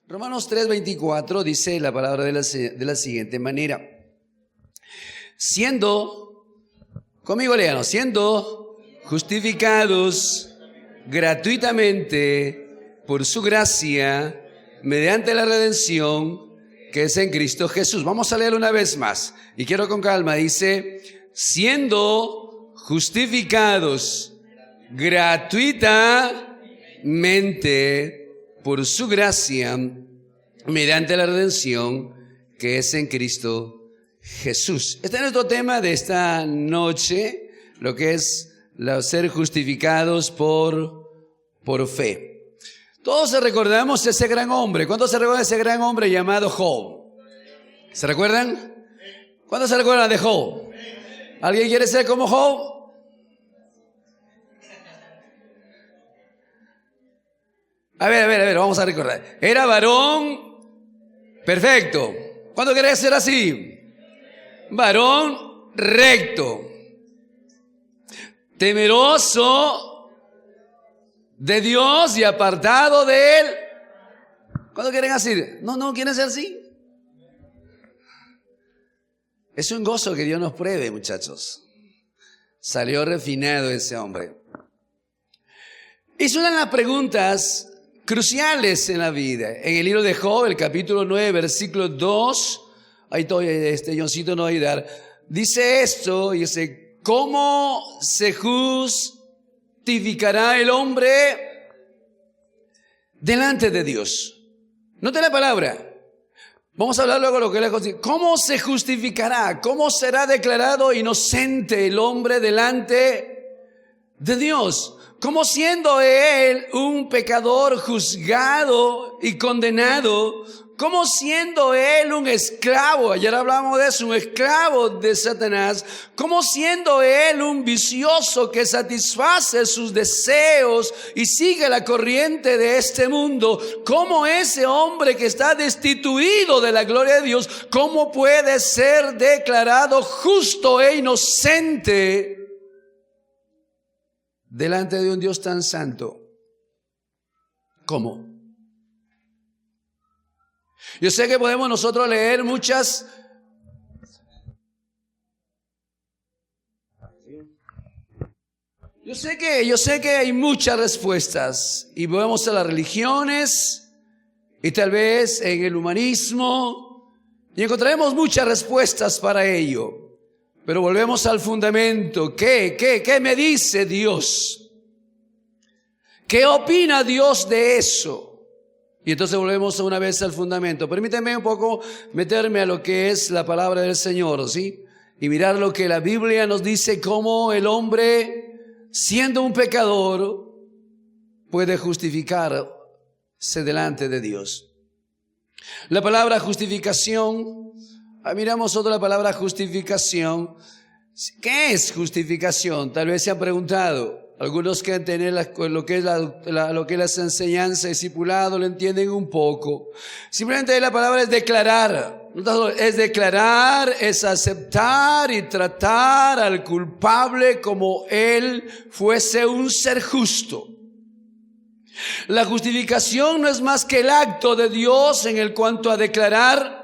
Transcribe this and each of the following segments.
Romanos 3:24 dice la palabra de la siguiente manera. Conmigo léanos, siendo justificados gratuitamente por su gracia, mediante la redención que es en Cristo Jesús. Vamos a leer una vez más, y quiero con calma, dice, siendo justificados gratuitamente por su gracia, mediante la redención que es en Cristo Jesús. Este es nuestro tema de esta noche, lo que es ser justificados por fe. Todos recordamos ese gran hombre. ¿Cuántos se recuerdan de ese gran hombre llamado Job? ¿Se recuerdan? ¿Cuántos se recuerdan de Job? ¿Alguien quiere ser como Job? A ver, vamos a recordar. Era varón perfecto. ¿Cuánto querés ser así? Varón recto, temeroso de Dios y apartado de Él. ¿Cuánto quieren así? ¿No quieren ser así? Es un gozo que Dios nos pruebe, muchachos. Salió refinado ese hombre. Es una de las preguntas cruciales en la vida. En el libro de Job, el capítulo 9, versículo 2, ahí todavía Johncito no va a ayudar, dice esto, y dice, ¿cómo se justificará el hombre delante de Dios? Note la palabra. Vamos a hablar luego de lo que le dice. ¿Cómo se justificará? ¿Cómo será declarado inocente el hombre delante de Dios? Como siendo él un pecador juzgado y condenado, como siendo él un esclavo, ayer hablamos de eso, un esclavo de Satanás, como siendo él un vicioso que satisface sus deseos y sigue la corriente de este mundo, como ese hombre que está destituido de la gloria de Dios, ¿cómo puede ser declarado justo e inocente delante de un Dios tan santo? ¿Cómo? Yo sé que podemos nosotros leer muchas Yo sé que hay muchas respuestas, y vemos en las religiones y tal vez en el humanismo, y encontraremos muchas respuestas para ello. Pero volvemos al fundamento. ¿Qué me dice Dios? ¿Qué opina Dios de eso? Y entonces volvemos una vez al fundamento. Permítanme un poco meterme a lo que es la palabra del Señor, ¿sí? Y mirar lo que la Biblia nos dice, cómo el hombre, siendo un pecador, puede justificarse delante de Dios. La palabra justificación, miramos otra palabra justificación. ¿Qué es justificación? Tal vez se han preguntado. Algunos que tienen lo que es las enseñanzas, discipulado, lo entienden un poco. Simplemente la palabra es declarar. Es declarar, es aceptar y tratar al culpable como él fuese un ser justo. La justificación no es más que el acto de Dios en el cuanto a declarar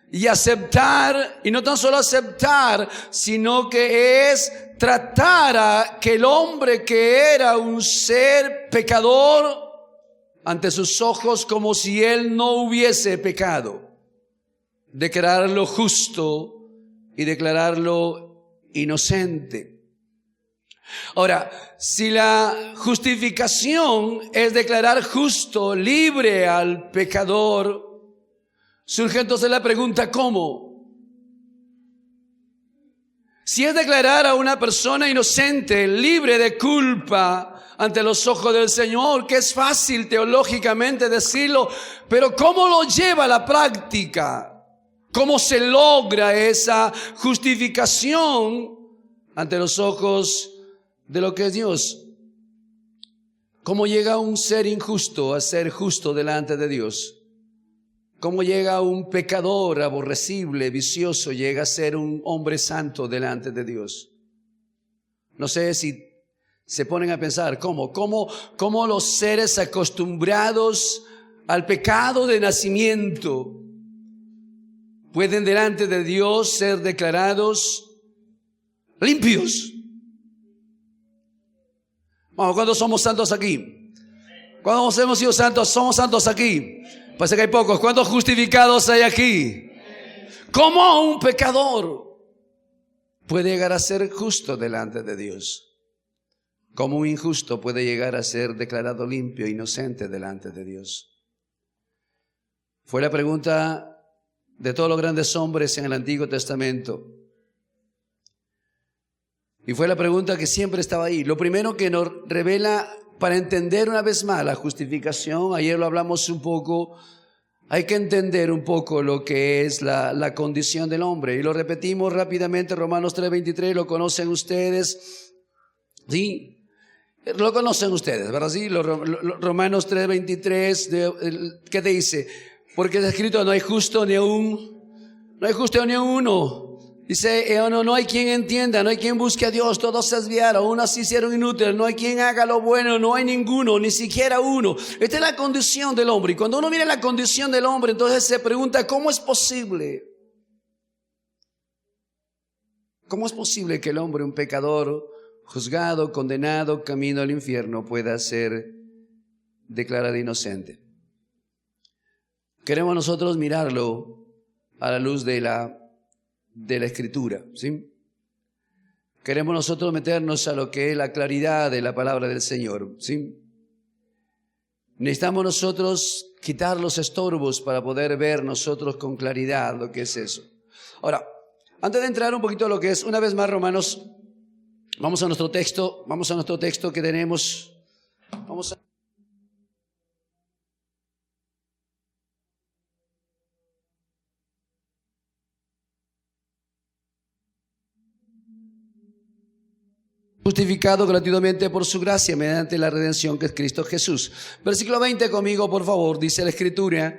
y aceptar, y no tan solo aceptar, sino que es tratar a que el hombre que era un ser pecador ante sus ojos como si él no hubiese pecado. Declararlo justo y declararlo inocente. Ahora, si la justificación es declarar justo, libre al pecador, surge entonces la pregunta, ¿cómo? Si es declarar a una persona inocente, libre de culpa ante los ojos del Señor, que es fácil teológicamente decirlo, pero ¿cómo lo lleva a la práctica? ¿Cómo se logra esa justificación ante los ojos de lo que es Dios? ¿Cómo llega un ser injusto a ser justo delante de Dios? ¿Cómo llega un pecador aborrecible, vicioso, llega a ser un hombre santo delante de Dios? No sé si se ponen a pensar, ¿cómo los seres acostumbrados al pecado de nacimiento, pueden delante de Dios ser declarados limpios. Vamos, ¿cuántos somos santos aquí? ¿Cuántos hemos sido santos? Somos santos aquí. Parece que hay pocos. ¿Cuántos justificados hay aquí? ¿Cómo un pecador puede llegar a ser justo delante de Dios? ¿Cómo un injusto puede llegar a ser declarado limpio, inocente delante de Dios? Fue la pregunta de todos los grandes hombres en el Antiguo Testamento. Y fue la pregunta que siempre estaba ahí. Lo primero que nos revela, para entender una vez más la justificación, ayer lo hablamos un poco, hay que entender un poco lo que es la condición del hombre. Y lo repetimos rápidamente, Romanos 3:23, lo conocen ustedes, ¿sí? Lo conocen ustedes, ¿verdad? Sí, Romanos 3:23, ¿qué te dice? Porque está escrito, no hay justo ni uno. Dice, no hay quien entienda, no hay quien busque a Dios, todos se desviaron, unos se hicieron inútiles, no hay quien haga lo bueno, no hay ninguno, ni siquiera uno. Esta es la condición del hombre. Y cuando uno mira la condición del hombre, entonces se pregunta, ¿cómo es posible? ¿Cómo es posible que el hombre, un pecador, juzgado, condenado, camino al infierno, pueda ser declarado inocente? Queremos nosotros mirarlo a la luz de la Escritura, ¿sí? Queremos nosotros meternos a lo que es la claridad de la palabra del Señor, ¿sí? Necesitamos nosotros quitar los estorbos para poder ver nosotros con claridad lo que es eso. Ahora, antes de entrar un poquito a lo que es, una vez más, Romanos, vamos a nuestro texto que tenemos, vamos a... Justificado gratuitamente por su gracia mediante la redención que es Cristo Jesús. Versículo 20 conmigo, por favor, dice la Escritura,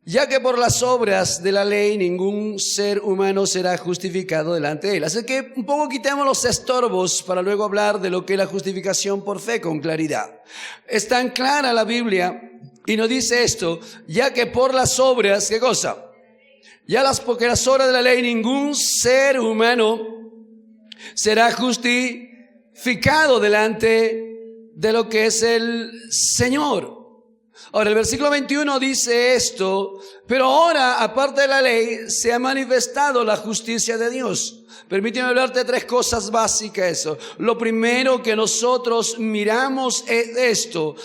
ya que por las obras de la ley ningún ser humano será justificado delante de él. Así que un poco quitemos los estorbos para luego hablar de lo que es la justificación por fe con claridad. Es tan clara la Biblia y nos dice esto, ya que por las obras, ¿qué cosa? Porque las obras de la ley ningún ser humano será justificado delante de lo que es el Señor. Ahora el versículo 21 dice esto, pero ahora aparte de la ley se ha manifestado la justicia de Dios. Permíteme hablarte de tres cosas básicas eso. Lo primero que nosotros miramos es esto,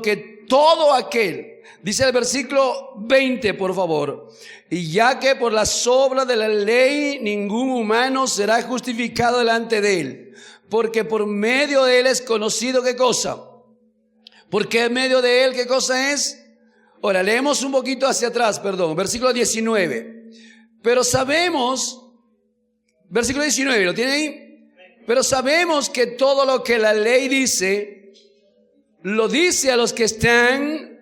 que todo aquel, dice el versículo 20 por favor, y ya que por las obras de la ley ningún humano será justificado delante de él, porque por medio de él es conocido, ¿qué cosa? Porque en medio de él, ¿qué cosa es? Ahora, leemos un poquito hacia atrás, versículo 19. Pero sabemos, versículo 19, ¿lo tiene ahí? Pero sabemos que todo lo que la ley dice, lo dice a los que están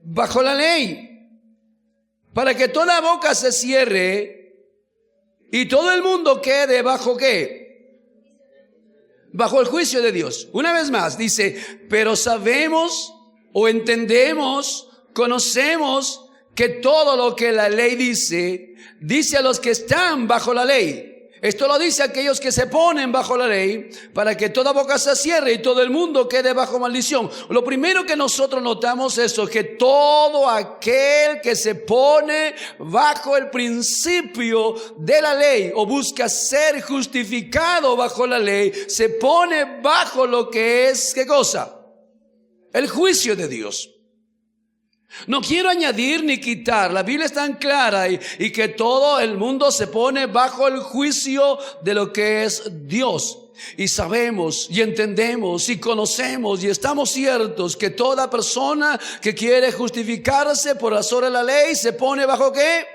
bajo la ley, para que toda boca se cierre y todo el mundo quede bajo ¿qué? Bajo el juicio de Dios. Una vez más dice, pero sabemos o entendemos, conocemos que todo lo que la ley dice, dice a los que están bajo la ley. Esto lo dice a aquellos que se ponen bajo la ley, para que toda boca se cierre y todo el mundo quede bajo maldición. Lo primero que nosotros notamos es eso, que todo aquel que se pone bajo el principio de la ley o busca ser justificado bajo la ley, se pone bajo lo que es, ¿qué cosa? El juicio de Dios. No quiero añadir ni quitar, la Biblia es tan clara y que todo el mundo se pone bajo el juicio de lo que es Dios. Y sabemos y entendemos y conocemos y estamos ciertos que toda persona que quiere justificarse por las obras de la ley se pone bajo ¿qué?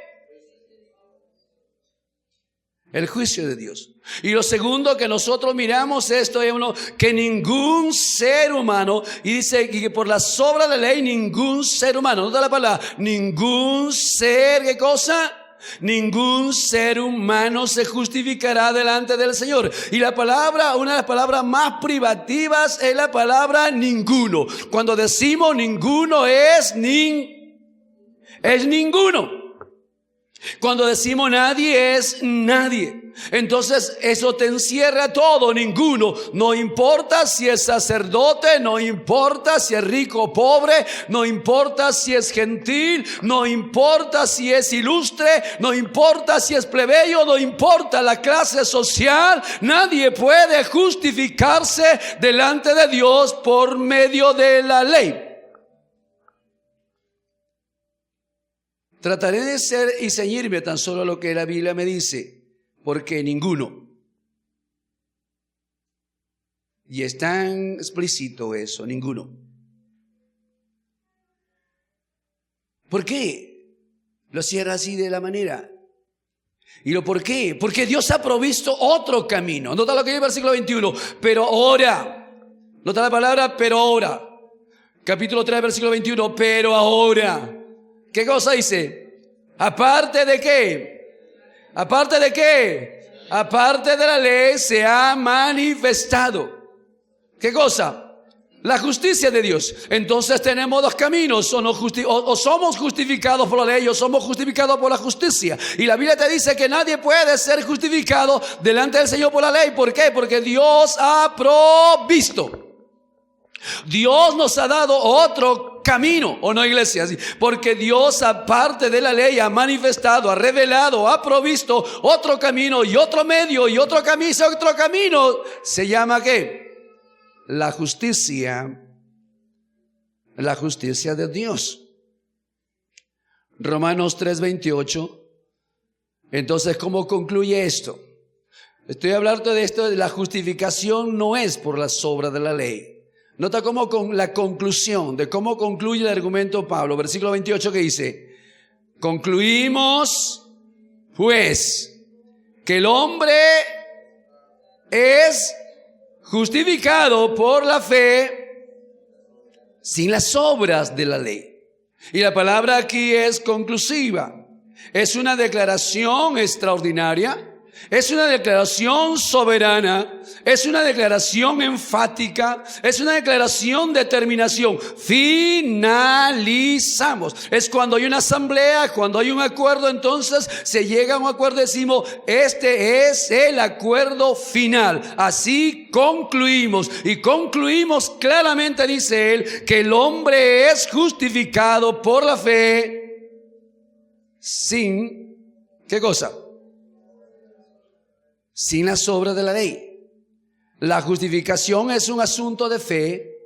El juicio de Dios. Y lo segundo que nosotros miramos esto es que ningún ser humano, y dice que por las obras de la ley ningún ser humano, no da la palabra, ningún ser, ¿qué cosa? Ningún ser humano se justificará delante del Señor. Y la palabra, una de las palabras más privativas es la palabra ninguno. Cuando decimos ninguno es ninguno. Cuando decimos nadie es nadie. Entonces eso te encierra todo, ninguno. No importa si es sacerdote, no importa si es rico o pobre, no importa si es gentil, no importa si es ilustre, no importa si es plebeyo, no importa la clase social. Nadie puede justificarse delante de Dios por medio de la ley. Trataré de ser y ceñirme tan solo a lo que la Biblia me dice, porque ninguno. Y es tan explícito eso, ninguno. ¿Por qué lo cierra así de la manera? ¿Y lo por qué? Porque Dios ha provisto otro camino. Nota lo que dice el versículo 21. Pero ahora, nota la palabra, pero ahora. Capítulo 3, versículo 21. Pero ahora. ¿Qué cosa dice? ¿Aparte de qué? ¿Aparte de qué? Aparte de la ley se ha manifestado. ¿Qué cosa? La justicia de Dios. Entonces tenemos dos caminos. O somos justificados por la ley o somos justificados por la justicia. Y la Biblia te dice que nadie puede ser justificado delante del Señor por la ley. ¿Por qué? Porque Dios ha provisto. Dios nos ha dado otro camino, ¿o no, iglesia? Porque Dios, aparte de la ley, ha manifestado, ha revelado, ha provisto otro camino y otro medio y otro camino. ¿Se llama qué? La justicia de Dios. Romanos 3:28. Entonces, ¿cómo concluye esto? Estoy hablando de esto, de la justificación no es por las obras de la ley. Nota cómo con la conclusión, de cómo concluye el argumento Pablo. Versículo 28 que dice: concluimos pues que el hombre es justificado por la fe sin las obras de la ley. Y la palabra aquí es conclusiva. Es una declaración extraordinaria. Es una declaración soberana, es una declaración enfática, es una declaración de determinación. Finalizamos. Es cuando hay una asamblea, cuando hay un acuerdo, entonces se llega a un acuerdo y decimos: este es el acuerdo final. Así concluimos. Y concluimos claramente, dice él, que el hombre es justificado por la fe sin, ¿qué cosa? Sin las obras de la ley. La justificación es un asunto de fe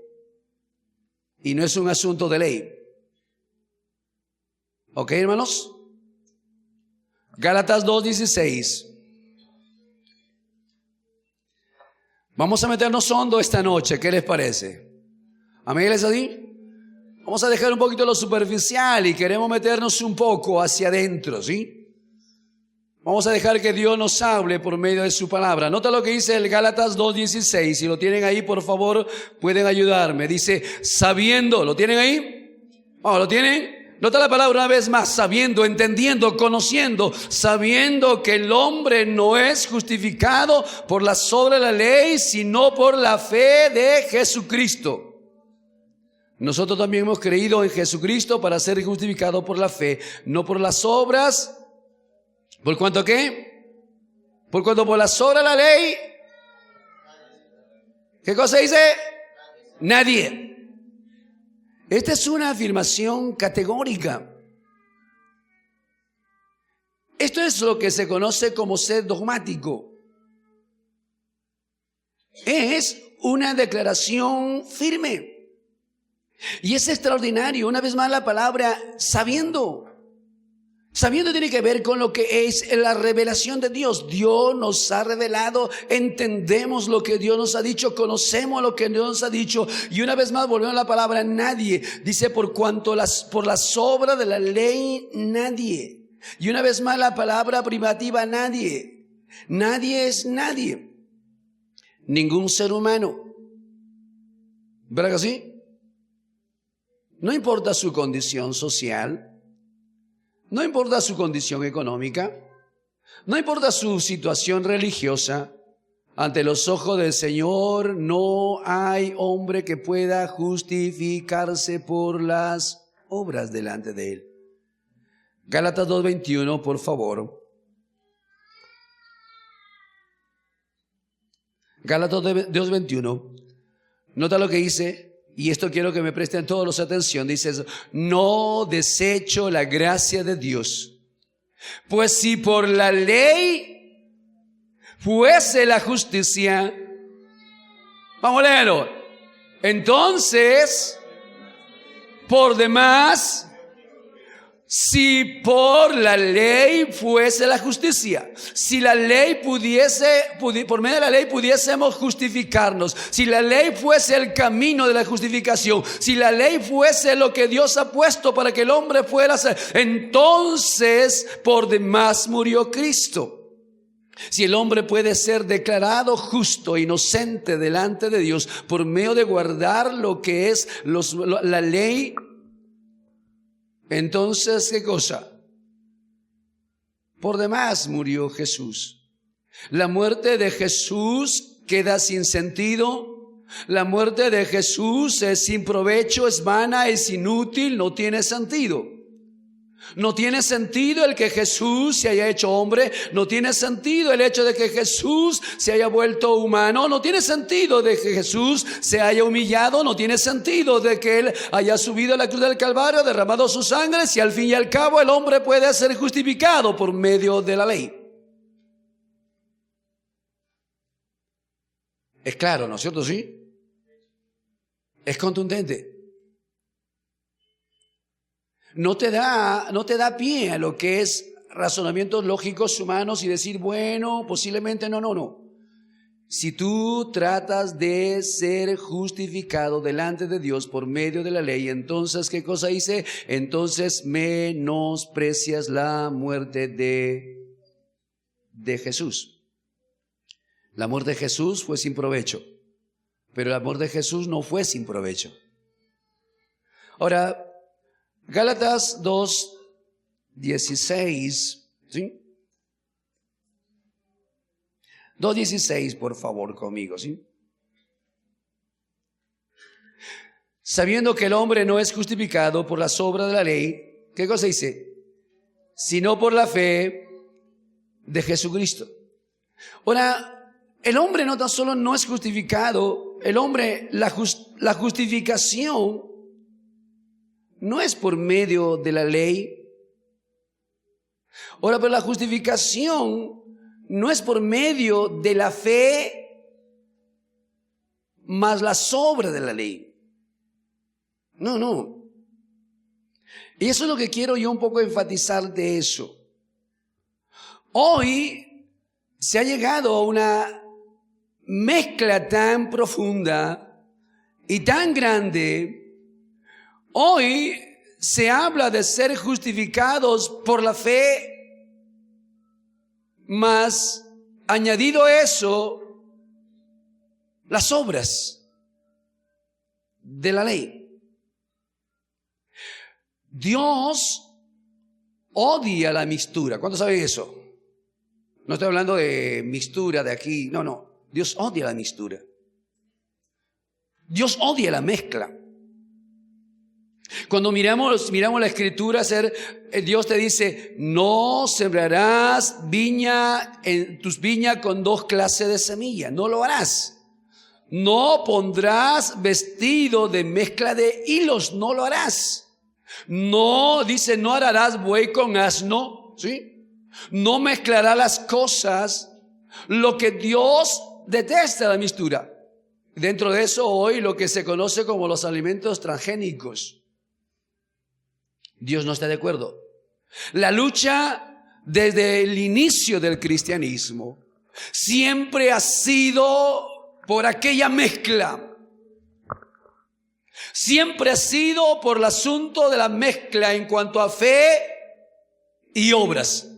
y no es un asunto de ley. ¿Ok, hermanos? Gálatas 2:16. Vamos a meternos hondo esta noche. ¿Qué les parece? ¿Amén, les así? Vamos a dejar un poquito lo superficial y queremos meternos un poco hacia adentro, ¿sí? Vamos a dejar que Dios nos hable por medio de su palabra. Nota lo que dice el Gálatas 2:16. Si lo tienen ahí, por favor, pueden ayudarme. Dice, sabiendo, ¿lo tienen ahí? ¿Lo tienen? Nota la palabra una vez más: sabiendo, entendiendo, conociendo, sabiendo que el hombre no es justificado por las obras de la ley, sino por la fe de Jesucristo. Nosotros también hemos creído en Jesucristo para ser justificados por la fe, no por las obras. ¿Por cuánto qué? Por cuanto por las obras de la ley, ¿qué cosa dice? Nadie. Esta es una afirmación categórica. Esto es lo que se conoce como ser dogmático. Es una declaración firme. Y es extraordinario, una vez más la palabra sabiendo. Sabiendo tiene que ver con lo que es la revelación de Dios. Dios nos ha revelado, entendemos lo que Dios nos ha dicho, conocemos lo que Dios nos ha dicho. Y una vez más volvemos a la palabra nadie. Dice por las obras de la ley nadie. Y una vez más la palabra privativa nadie. Nadie es nadie. Ningún ser humano. ¿Verdad que sí? No importa su condición social. No importa su condición económica, no importa su situación religiosa, ante los ojos del Señor no hay hombre que pueda justificarse por las obras delante de Él. Gálatas 2:21, por favor. Gálatas 2:21. Nota lo que dice, y esto quiero que me presten todos los atención. Dice eso: no desecho la gracia de Dios, pues si por la ley fuese la justicia, vamos a leerlo, entonces, por demás, si por la ley fuese la justicia, si la ley por medio de la ley pudiésemos justificarnos, si la ley fuese el camino de la justificación, si la ley fuese lo que Dios ha puesto para que el hombre fuera a ser, entonces por demás murió Cristo. Si el hombre puede ser declarado justo, inocente delante de Dios por medio de guardar lo que es la ley, entonces, ¿qué cosa? Por demás murió Jesús. La muerte de Jesús queda sin sentido. La muerte de Jesús es sin provecho, es vana, es inútil, no tiene sentido. No tiene sentido el que Jesús se haya hecho hombre, no tiene sentido el hecho de que Jesús se haya vuelto humano, no tiene sentido de que Jesús se haya humillado, no tiene sentido de que Él haya subido a la cruz del Calvario, derramado su sangre, si al fin y al cabo el hombre puede ser justificado por medio de la ley. Es claro, ¿no es cierto? Sí. Es contundente. No te da pie a lo que es razonamientos lógicos humanos y decir, bueno, posiblemente no. Si tú tratas de ser justificado delante de Dios por medio de la ley, entonces, ¿qué cosa dice? Entonces menosprecias la muerte de Jesús. La muerte de Jesús fue sin provecho, pero la muerte de Jesús no fue sin provecho. Ahora, Gálatas 2:16, ¿sí? 2:16, por favor, conmigo, ¿sí? Sabiendo que el hombre no es justificado por las obras de la ley, ¿qué cosa dice? Sino por la fe de Jesucristo. Ahora, el hombre no tan solo no es justificado, el hombre, la justificación no es por medio de la ley. Ahora, pero la justificación no es por medio de la fe más las obras de la ley. No. Y eso es lo que quiero yo un poco enfatizar de eso. Hoy se ha llegado a una mezcla tan profunda y tan grande. Hoy se habla de ser justificados por la fe, más añadido eso, las obras de la ley. Dios odia la mixtura. ¿Cuántos saben eso? No estoy hablando de mixtura de aquí, no. Dios odia la mixtura. Dios odia la mezcla. Cuando miramos la escritura, Dios te dice, no sembrarás en tus viñas con dos clases de semilla, no lo harás. No pondrás vestido de mezcla de hilos, no lo harás. No, dice, no ararás buey con asno, ¿sí? No mezclarás las cosas, lo que Dios detesta la mixtura. Dentro de eso hoy lo que se conoce como los alimentos transgénicos. Dios no está de acuerdo. La lucha desde el inicio del cristianismo siempre ha sido por aquella mezcla. Siempre ha sido por el asunto de la mezcla en cuanto a fe y obras.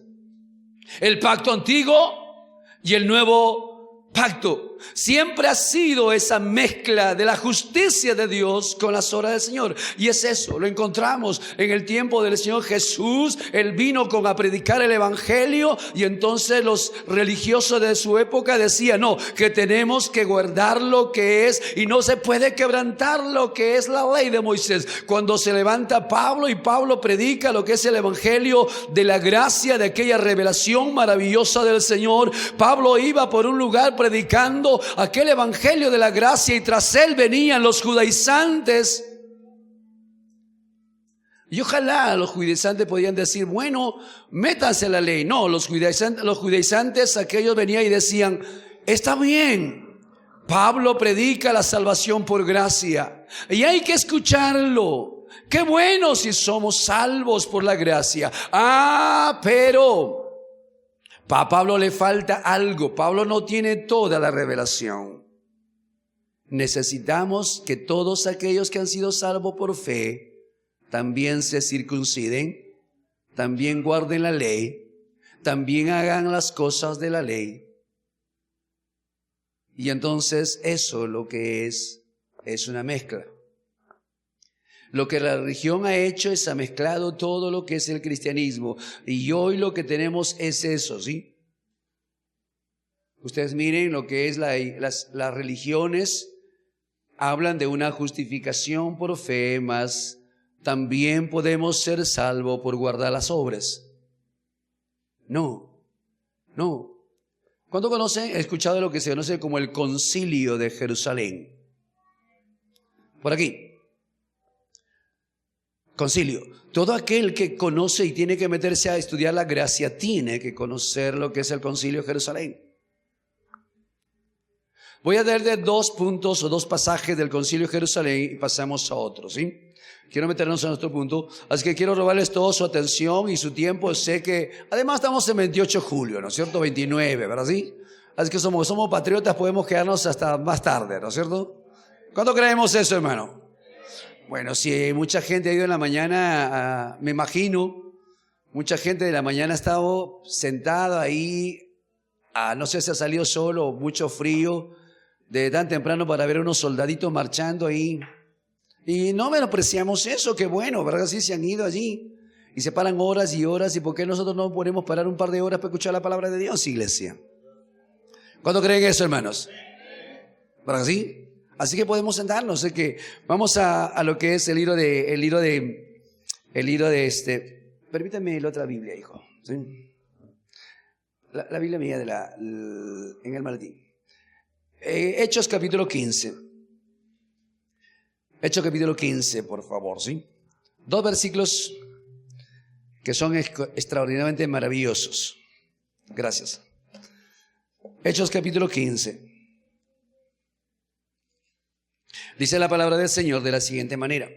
El pacto antiguo y el nuevo pacto. siempre ha sido esa mezcla de la justicia de Dios con las obras del Señor. Y es eso, lo encontramos en el tiempo del Señor Jesús. Él vino a predicar el evangelio, y entonces los religiosos de su época decían, no, que tenemos que guardar lo que es, y no se puede quebrantar lo que es la ley de Moisés. Cuando se levanta Pablo, y Pablo predica lo que es el evangelio de la gracia, de aquella revelación maravillosa del Señor, Pablo iba por un lugar predicando aquel evangelio de la gracia, y tras él venían los judaizantes. Y ojalá los judaizantes podían decir, bueno, métanse en la ley. No, los judaizantes, aquellos venían y decían, está bien, Pablo predica la salvación por gracia, y hay que escucharlo. Qué bueno si somos salvos por la gracia. Pero a Pablo le falta algo. Pablo no tiene toda la revelación. Necesitamos que todos aquellos que han sido salvos por fe también se circunciden, también guarden la ley, también hagan las cosas de la ley. Y entonces eso lo que es una mezcla. Lo que la religión ha hecho es ha mezclado todo lo que es el cristianismo. Y hoy lo que tenemos es eso, ¿sí? Ustedes miren lo que es las religiones. Hablan de una justificación por fe, mas también podemos ser salvos por guardar las obras. No. ¿Cuánto conocen? He escuchado lo que se conoce como el Concilio de Jerusalén. Por aquí. Concilio. Todo aquel que conoce y tiene que meterse a estudiar la gracia tiene que conocer lo que es el Concilio de Jerusalén. Voy a dar de 2 puntos o 2 pasajes del Concilio de Jerusalén y pasamos a otros, ¿sí? Quiero meternos en nuestro punto, así que quiero robarles toda su atención y su tiempo. Sé que además estamos en 28 de julio, ¿no es cierto? 29, ¿verdad? ¿Sí? Así que somos patriotas, podemos quedarnos hasta más tarde, ¿no es cierto? ¿Cuánto creemos eso, hermano? Bueno, si mucha gente ha ido en la mañana, me imagino, mucha gente de la mañana ha estado sentada ahí, no sé si ha salido solo o mucho frío, de tan temprano para ver unos soldaditos marchando ahí. Y no menospreciamos eso, que bueno, ¿verdad? Sí, se han ido allí y se paran horas y horas. ¿Y por qué nosotros no podemos parar un par de horas para escuchar la palabra de Dios, iglesia? ¿Cuánto creen eso, hermanos? ¿Verdad? Sí. Así que podemos sentarnos. Sé que vamos a lo que es el libro de permítame la otra Biblia, hijo. ¿Sí? La Biblia mía en el maletín. Hechos capítulo 15. Hechos capítulo 15, por favor, ¿sí? 2 versículos que son extraordinariamente maravillosos. Gracias. Hechos capítulo 15. Dice la palabra del Señor de la siguiente manera.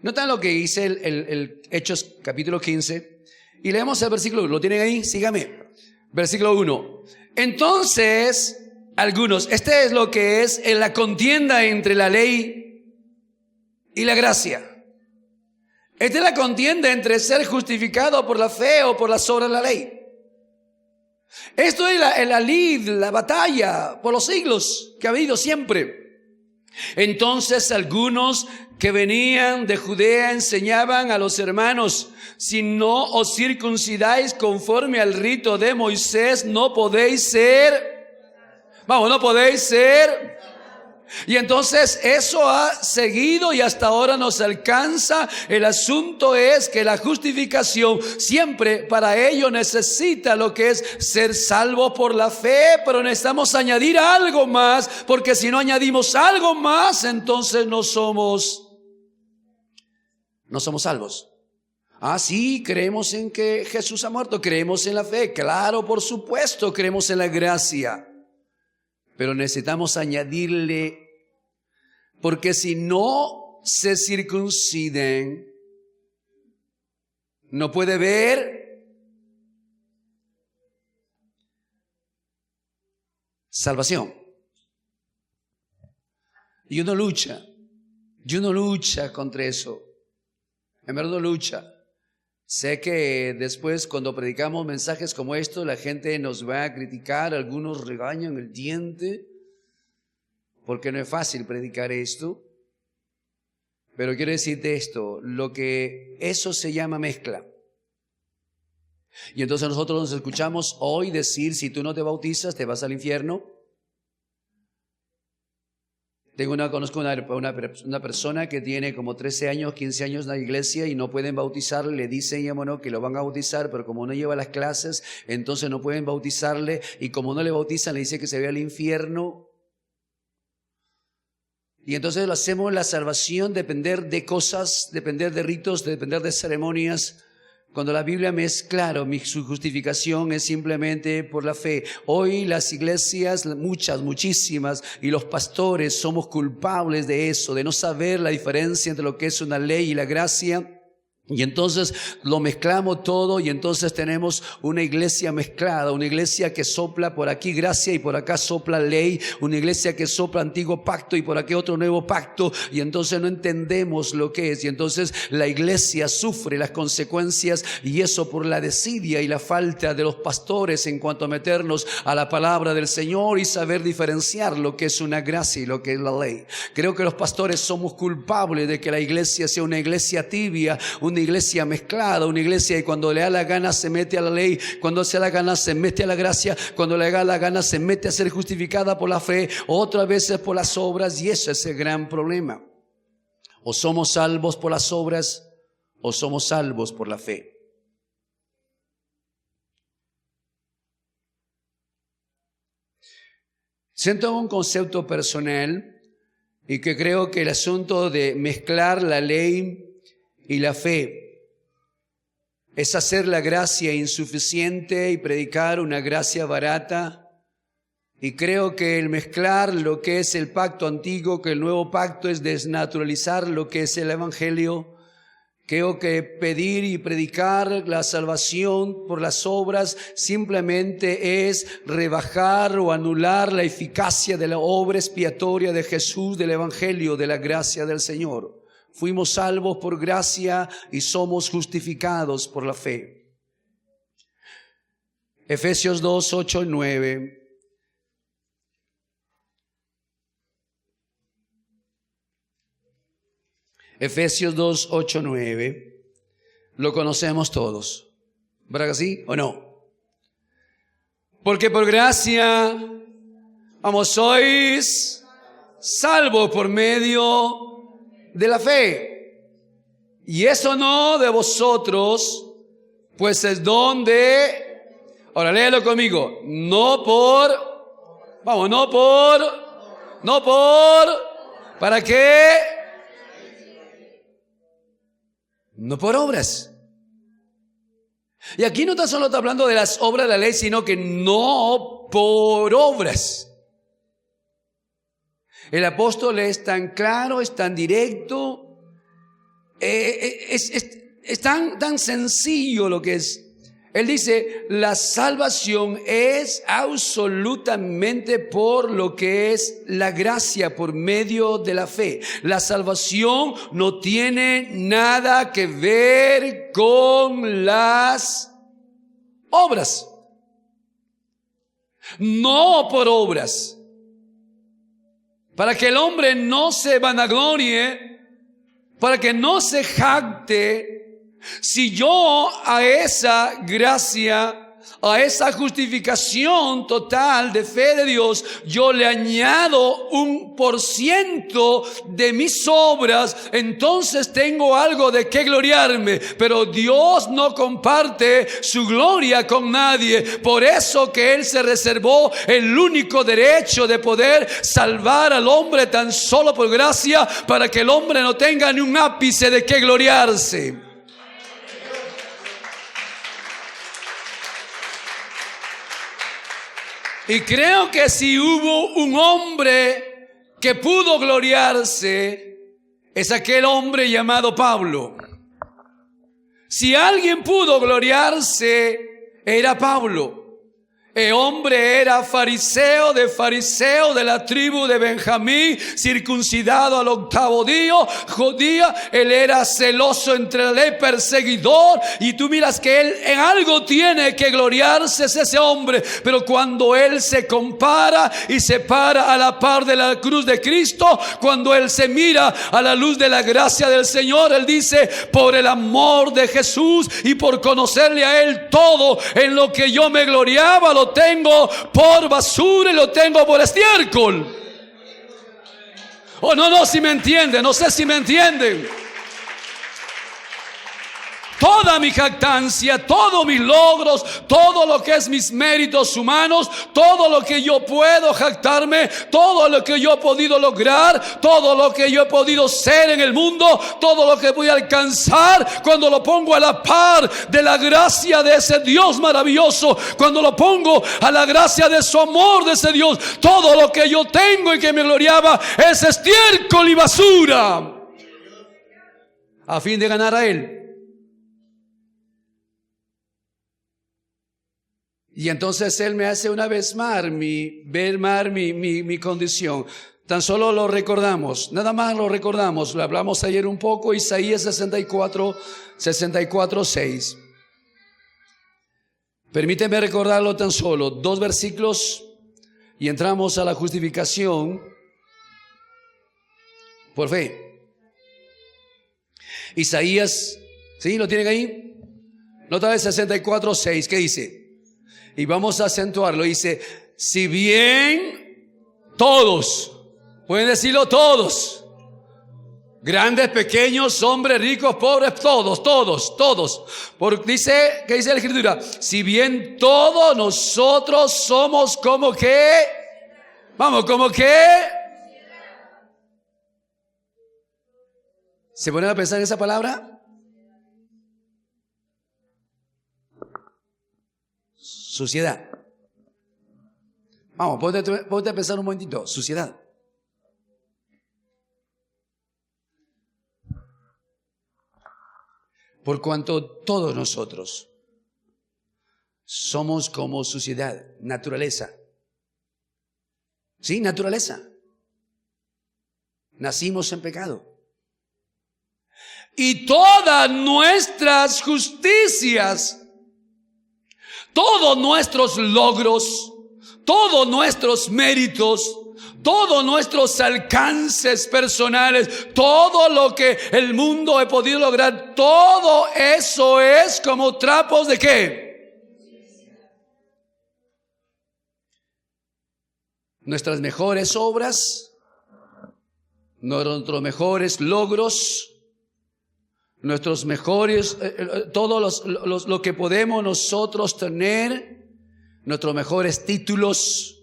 Notan lo que dice el Hechos capítulo 15. Y leemos el versículo 1. ¿Lo tienen ahí? Sígame. Versículo 1. Entonces, algunos, este es lo que es en la contienda entre la ley y la gracia. Esta es la contienda entre ser justificado por la fe o por las obras de la ley. Esto es la lid, la batalla por los siglos que ha habido siempre. Entonces algunos que venían de Judea enseñaban a los hermanos: si no os circuncidáis conforme al rito de Moisés, no podéis ser. No podéis ser. Y entonces eso ha seguido y hasta ahora nos alcanza. El asunto es que la justificación siempre para ello necesita lo que es ser salvo por la fe, pero necesitamos añadir algo más, porque si no añadimos algo más, entonces no somos salvos. Sí, creemos en que Jesús ha muerto, creemos en la fe, claro, por supuesto, creemos en la gracia, pero necesitamos añadirle. Porque si no se circunciden, no puede ver salvación. Y uno lucha contra eso. En verdad lucha. Sé que después cuando predicamos mensajes como estos, la gente nos va a criticar, algunos regañan el diente. porque no es fácil predicar esto. Pero quiero decirte esto, eso se llama mezcla. Y entonces nosotros nos escuchamos hoy decir, si tú no te bautizas, te vas al infierno. Conozco una persona que tiene como 13 años, 15 años en la iglesia y no pueden bautizarle. Le dicen, bueno, que lo van a bautizar, pero como no lleva las clases, entonces no pueden bautizarle. Y como no le bautizan, le dice que se vaya al infierno. Y entonces lo hacemos la salvación, depender de cosas, depender de ritos, depender de ceremonias. Cuando la Biblia me es claro, su justificación es simplemente por la fe. Hoy las iglesias, muchísimas, y los pastores somos culpables de eso, de no saber la diferencia entre lo que es una ley y la gracia. Y entonces lo mezclamos todo y entonces tenemos una iglesia mezclada, una iglesia que sopla por aquí gracia y por acá sopla ley, una iglesia que sopla antiguo pacto y por aquí otro nuevo pacto, y entonces no entendemos lo que es, y entonces la iglesia sufre las consecuencias, y eso por la desidia y la falta de los pastores en cuanto a meternos a la palabra del Señor y saber diferenciar lo que es una gracia y lo que es la ley. Creo que los pastores somos culpables de que la iglesia sea una iglesia tibia, una iglesia mezclada, una iglesia que cuando le da la gana se mete a la ley, cuando se da la gana se mete a la gracia, cuando le da la gana se mete a ser justificada por la fe, otras veces por las obras, y ese es el gran problema. O somos salvos por las obras o somos salvos por la fe. Siento un concepto personal y que creo que el asunto de mezclar la ley y la fe es hacer la gracia insuficiente y predicar una gracia barata. Y creo que el mezclar lo que es el pacto antiguo, que el nuevo pacto, es desnaturalizar lo que es el evangelio. Creo que pedir y predicar la salvación por las obras simplemente es rebajar o anular la eficacia de la obra expiatoria de Jesús, del evangelio, de la gracia del Señor. Fuimos salvos por gracia y somos justificados por la fe. Efesios 2, 8 y 9. Efesios 2, 8, 9. Lo conocemos todos. ¿Verdad que sí o no? Porque por gracia, sois salvos por medio de la fe. Y eso no de vosotros, pues es don de... Ahora léelo conmigo. No por... ¿Para qué? No por obras. Y aquí no tan solo está hablando de las obras de la ley, sino que no por obras. El apóstol es tan claro, es tan directo, es tan sencillo lo que es. Él dice, la salvación es absolutamente por lo que es la gracia, por medio de la fe. La salvación no tiene nada que ver con las obras. No por obras. Para que el hombre no se vanaglorie, para que no se jacte, si yo a esa gracia, a esa justificación total de fe de Dios, yo le añado 1% de mis obras, entonces tengo algo de qué gloriarme. Pero Dios no comparte su gloria con nadie. Por eso que Él se reservó el único derecho de poder salvar al hombre tan solo por gracia, para que el hombre no tenga ni un ápice de qué gloriarse. Y creo que si hubo un hombre que pudo gloriarse, es aquel hombre llamado Pablo. Si alguien pudo gloriarse, era Pablo. El hombre era fariseo de la tribu de Benjamín, circuncidado al 8º día, judío. Él era celoso entre la ley, perseguidor. Y tú miras que él en algo tiene que gloriarse, es ese hombre. Pero cuando él se compara y se para a la par de la cruz de Cristo, cuando él se mira a la luz de la gracia del Señor, él dice: por el amor de Jesús y por conocerle a él, todo en lo que yo me gloriaba lo tengo por basura y lo tengo por estiércol. Oh, no, si me entienden, no sé si me entienden. Toda mi jactancia, todos mis logros, todo lo que es mis méritos humanos, todo lo que yo puedo jactarme, todo lo que yo he podido lograr, todo lo que yo he podido ser en el mundo, todo lo que voy a alcanzar, cuando lo pongo a la par de la gracia de ese Dios maravilloso, cuando lo pongo a la gracia de su amor de ese Dios, todo lo que yo tengo y que me gloriaba es estiércol y basura, a fin de ganar a Él. Y entonces Él me hace una vez más ver mi condición. Tan solo lo recordamos, nada más lo recordamos. Lo hablamos ayer un poco, Isaías 64:6. Permíteme recordarlo tan solo, 2 versículos y entramos a la justificación por fe. Isaías, ¿sí? ¿Lo tienen ahí? Nota de 64:6, ¿qué dice? Y vamos a acentuarlo, dice: si bien todos, pueden decirlo todos, grandes, pequeños, hombres, ricos, pobres, todos. Porque dice, ¿qué dice la Escritura? Si bien todos nosotros somos como que, como que, ¿se ponen a pensar en esa palabra? Suciedad. Vamos, ponte a pensar un momentito. Suciedad. Por cuanto todos nosotros somos como suciedad, naturaleza. Sí, naturaleza. Nacimos en pecado. Y todas nuestras justicias, todos nuestros logros, todos nuestros méritos, todos nuestros alcances personales, todo lo que el mundo ha podido lograr, todo eso es como trapos de ¿qué? Nuestras mejores obras, nuestros mejores logros, nuestros mejores, todos lo que podemos nosotros tener, nuestros mejores títulos,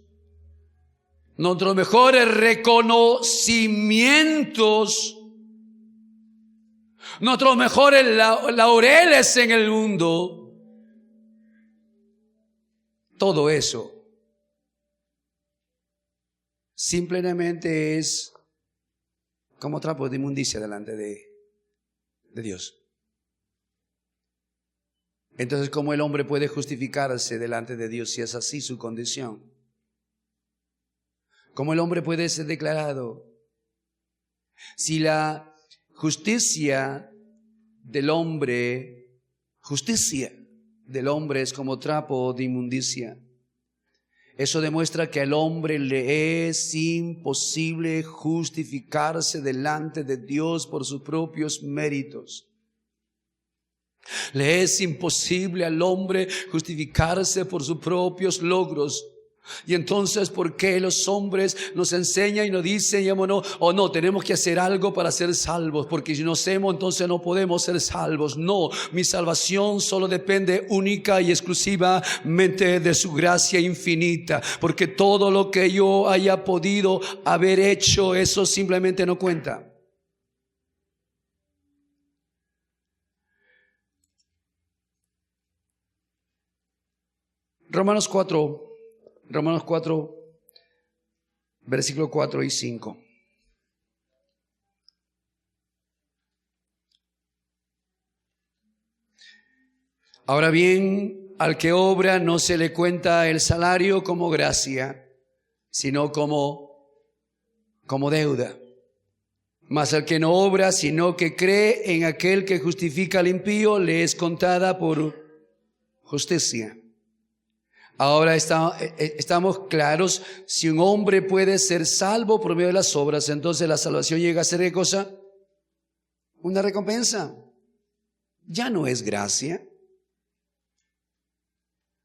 nuestros mejores reconocimientos, nuestros mejores laureles en el mundo, todo eso simplemente es como trapos de inmundicia delante de Dios. Entonces, ¿cómo el hombre puede justificarse delante de Dios si es así su condición? ¿Cómo el hombre puede ser declarado? Si la justicia del hombre es como trapo de inmundicia, eso demuestra que al hombre le es imposible justificarse delante de Dios por sus propios méritos. Le es imposible al hombre justificarse por sus propios logros. Y entonces, ¿por qué los hombres nos enseñan y nos dicen, no, tenemos que hacer algo para ser salvos? Porque si no hacemos, entonces no podemos ser salvos. No, mi salvación solo depende única y exclusivamente de su gracia infinita. Porque todo lo que yo haya podido haber hecho, eso simplemente no cuenta. Romanos 4, versículo 4 y 5. Ahora bien, al que obra no se le cuenta el salario como gracia, sino como deuda. Mas al que no obra, sino que cree en aquel que justifica al impío, le es contada por justicia. Ahora estamos claros, si un hombre puede ser salvo por medio de las obras, entonces la salvación llega a ser ¿qué cosa? Una recompensa. Ya no es gracia,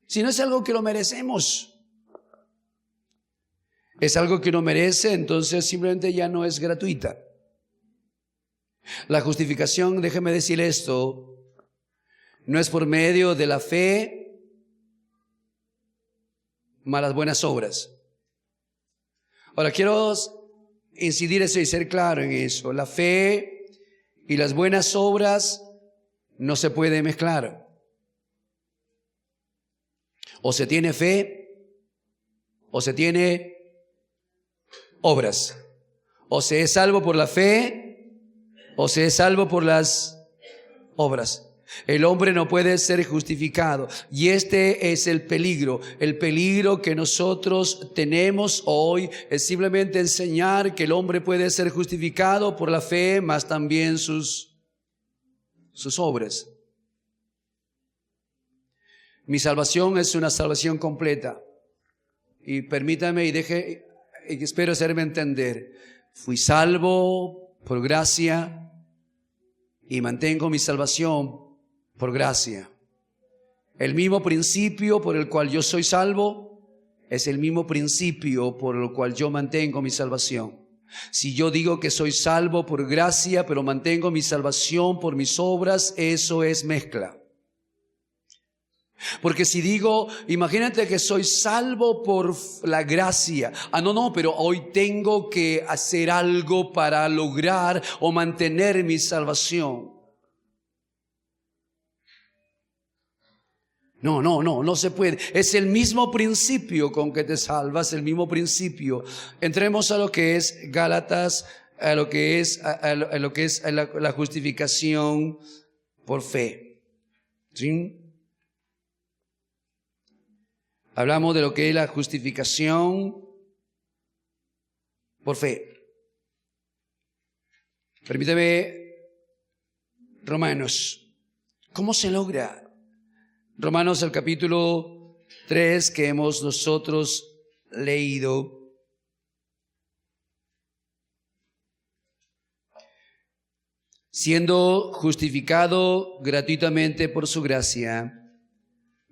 sino es algo que lo merecemos. Es algo que uno merece, entonces simplemente ya no es gratuita. La justificación, déjeme decir esto, no es por medio de la fe, más las buenas obras. Ahora quiero incidir eso y ser claro en eso. La fe y las buenas obras no se pueden mezclar. O se tiene fe, o se tiene obras. O se es salvo por la fe, o se es salvo por las obras. El hombre no puede ser justificado. Y este es el peligro. El peligro que nosotros tenemos hoy es simplemente enseñar que el hombre puede ser justificado por la fe, mas también sus obras. Mi salvación es una salvación completa. Y permítame y espero hacerme entender. Fui salvo por gracia y mantengo mi salvación por gracia. El mismo principio por el cual yo soy salvo es el mismo principio por el cual yo mantengo mi salvación. Si yo digo que soy salvo por gracia, pero mantengo mi salvación por mis obras, eso es mezcla. Porque si digo, imagínate que soy salvo por la gracia. No, pero hoy tengo que hacer algo para lograr o mantener mi salvación. No se puede. Es el mismo principio con que te salvas, el mismo principio. Entremos a lo que es Gálatas, a lo que es la justificación por fe. ¿Sí? Hablamos de lo que es la justificación por fe. Permíteme, Romanos. ¿Cómo se logra? Romanos, el capítulo 3 que hemos nosotros leído. Siendo justificado gratuitamente por su gracia,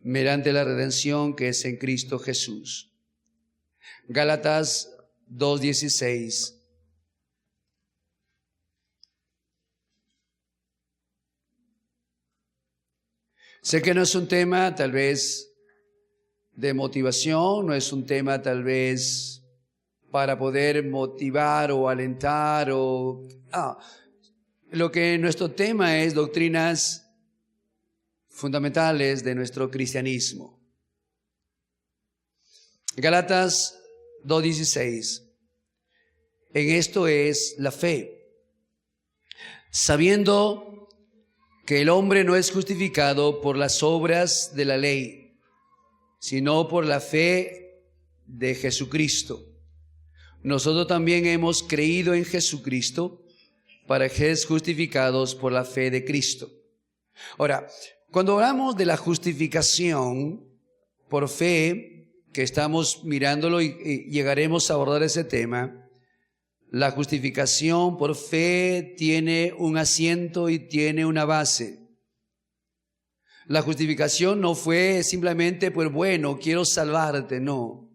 mediante la redención que es en Cristo Jesús. Gálatas 2:16. Sé que no es un tema tal vez de motivación, no es un tema tal vez para poder motivar o alentar lo que nuestro tema es doctrinas fundamentales de nuestro cristianismo. Gálatas 2:16. En esto es la fe, sabiendo que el hombre no es justificado por las obras de la ley, sino por la fe de Jesucristo. Nosotros también hemos creído en Jesucristo para ser justificados por la fe de Cristo. Ahora, cuando hablamos de la justificación por fe, que estamos mirándolo y llegaremos a abordar ese tema, la justificación por fe tiene un asiento y tiene una base. La justificación no fue simplemente, pues bueno, quiero salvarte, no.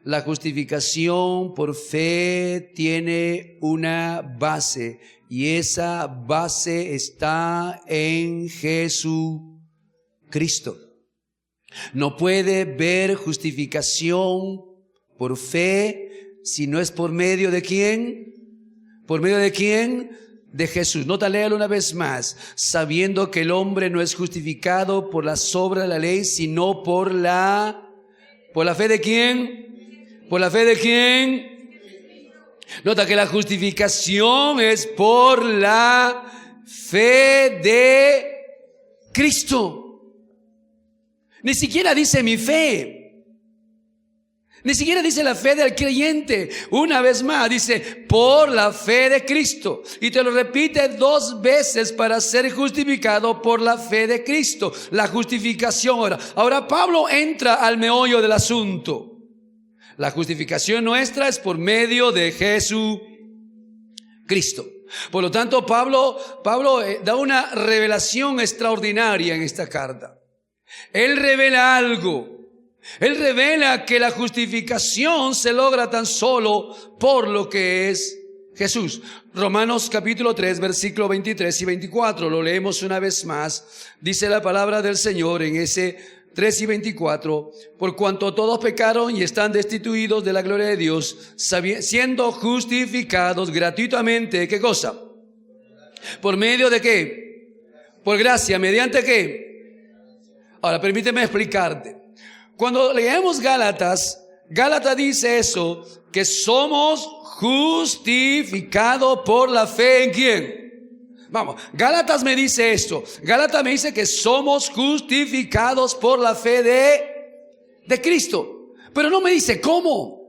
La justificación por fe tiene una base y esa base está en Jesucristo. No puede ver justificación por fe si no es por medio de ¿quién? ¿Por medio de quién? De Jesús. Nota, léalo una vez más. Sabiendo que el hombre no es justificado por las obras de la ley, sino por la fe de ¿quién? ¿Por la fe de quién? Nota que la justificación es por la fe de Cristo. Ni siquiera dice mi fe. Ni siquiera dice la fe del creyente. Una vez más dice por la fe de Cristo. Y te lo repite 2 veces para ser justificado por la fe de Cristo. La justificación. Ahora Pablo entra al meollo del asunto. La justificación nuestra es por medio de Jesucristo. Por lo tanto, Pablo da una revelación extraordinaria en esta carta. Él revela algo. Él revela que la justificación se logra tan solo por lo que es Jesús. Romanos capítulo 3, versículos 23 y 24. Lo leemos una vez más. Dice la palabra del Señor en ese 3 y 24. Por cuanto todos pecaron y están destituidos de la gloria de Dios, siendo justificados gratuitamente. ¿Qué cosa? ¿Por medio de qué? Por gracia. ¿Mediante qué? Ahora permíteme explicarte. Cuando leemos Gálatas dice eso, que somos justificados por la fe ¿en quién? Vamos, Gálatas me dice esto. Gálatas me dice que somos justificados por la fe de Cristo. Pero no me dice cómo.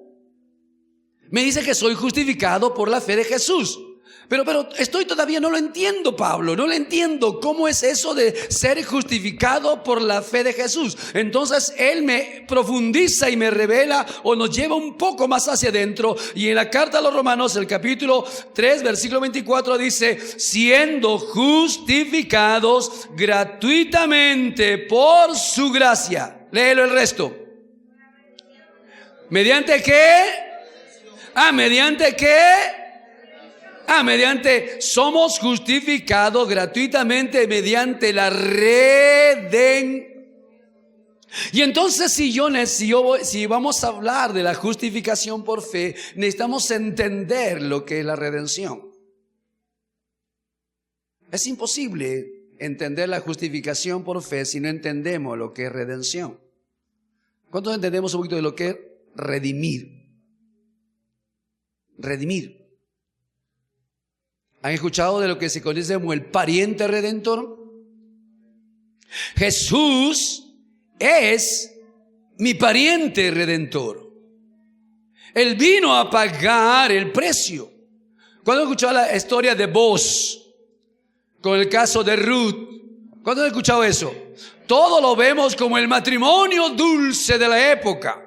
Me dice que soy justificado por la fe de Jesús. Pero todavía no lo entiendo, Pablo. No lo entiendo. ¿Cómo es eso de ser justificado por la fe de Jesús? Entonces él me profundiza y me revela o nos lleva un poco más hacia adentro. Y en la carta a los Romanos, el capítulo 3, versículo 24 dice, siendo justificados gratuitamente por su gracia. Léelo el resto. ¿Mediante qué? ¿Mediante qué? Somos justificados gratuitamente mediante la redención. Y entonces si vamos a hablar de la justificación por fe, necesitamos entender lo que es la redención. Es imposible entender la justificación por fe si no entendemos lo que es redención. ¿Cuántos entendemos un poquito de lo que es redimir? Redimir. ¿Han escuchado de lo que se conoce como el pariente redentor? Jesús es mi pariente redentor. Él vino a pagar el precio. ¿Cuándo han escuchado la historia de Boaz con el caso de Ruth? ¿Cuándo han escuchado eso? Todo lo vemos como el matrimonio dulce de la época.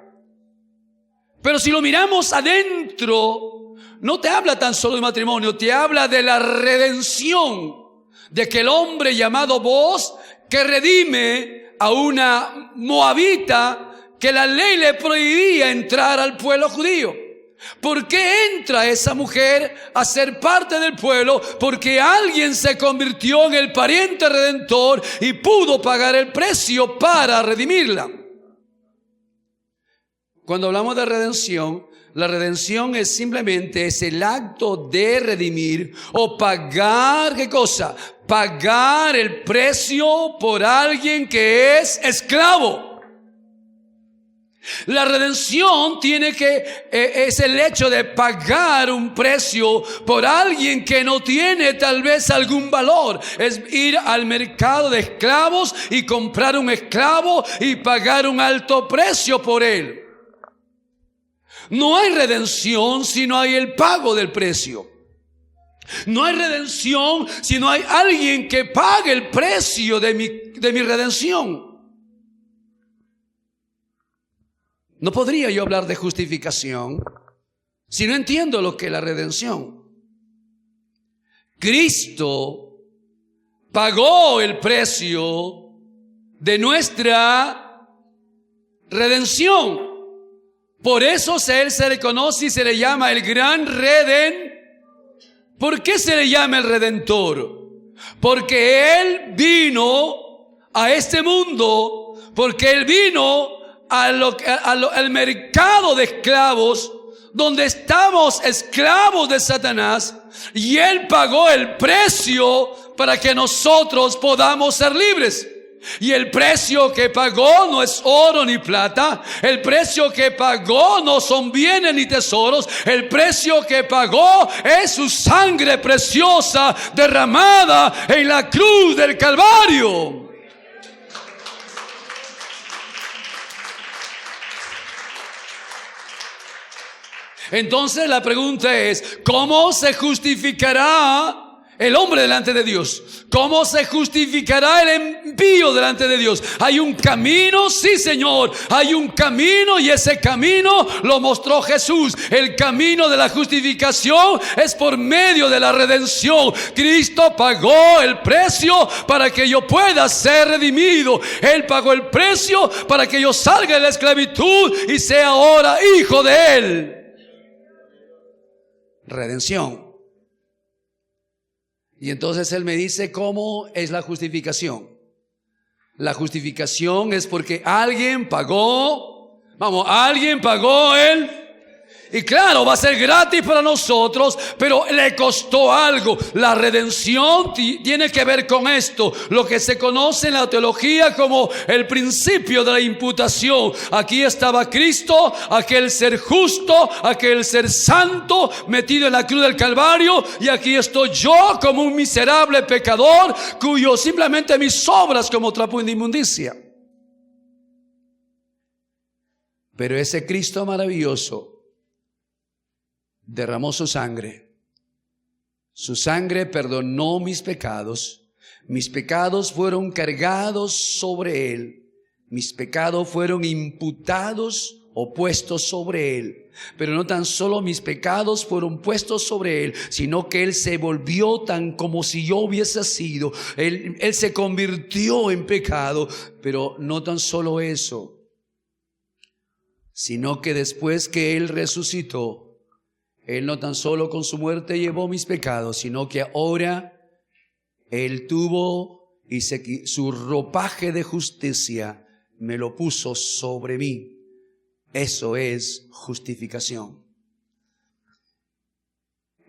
Pero si lo miramos adentro, no te habla tan solo de matrimonio, te habla de la redención de aquel hombre llamado Boaz que redime a una moabita que la ley le prohibía entrar al pueblo judío. ¿Por qué entra esa mujer a ser parte del pueblo? Porque alguien se convirtió en el pariente redentor y pudo pagar el precio para redimirla. Cuando hablamos de redención, la redención es simplemente el acto de redimir o pagar, ¿qué cosa? Pagar el precio por alguien que es esclavo. La redención es el hecho de pagar un precio por alguien que no tiene tal vez algún valor. Es ir al mercado de esclavos y comprar un esclavo y pagar un alto precio por él. No hay redención si no hay el pago del precio. No hay redención si no hay alguien que pague el precio de mi redención. No podría yo hablar de justificación si no entiendo lo que es la redención. Cristo pagó el precio de nuestra redención. Por eso Él se le conoce y se le llama el gran redentor. ¿Por qué se le llama el redentor? Porque Él vino a este mundo, porque Él vino al mercado de esclavos, donde estamos esclavos de Satanás, y Él pagó el precio para que nosotros podamos ser libres. Y el precio que pagó no es oro ni plata. El precio que pagó no son bienes ni tesoros. El precio que pagó es su sangre preciosa derramada en la cruz del Calvario. Entonces la pregunta es, ¿cómo se justificará el hombre delante de Dios? ¿Cómo se justificará el impío delante de Dios? ¿Hay un camino? Sí, Señor, hay un camino, y ese camino lo mostró Jesús. El camino de la justificación es por medio de la redención. Cristo pagó el precio para que yo pueda ser redimido. Él pagó el precio para que yo salga de la esclavitud y sea ahora hijo de Él. Redención. Y entonces Él me dice cómo es la justificación. La justificación es porque alguien pagó. Alguien pagó Él. Y claro, va a ser gratis para nosotros, pero le costó algo. La redención tiene que ver con esto, lo que se conoce en la teología como el principio de la imputación. Aquí estaba Cristo, aquel ser justo, aquel ser santo, metido en la cruz del Calvario, y aquí estoy yo como un miserable pecador, cuyo simplemente mis obras como trapo de inmundicia. Pero ese Cristo maravilloso derramó su sangre. Su sangre perdonó mis pecados. Mis pecados fueron cargados sobre Él. Mis pecados fueron imputados o puestos sobre Él. Pero no tan solo mis pecados fueron puestos sobre Él, sino que Él se volvió tan como si yo hubiese sido. Él se convirtió en pecado. Pero no tan solo eso, sino que después que Él resucitó, Él no tan solo con su muerte llevó mis pecados, sino que ahora Él tuvo y su ropaje de justicia me lo puso sobre mí. Eso es justificación.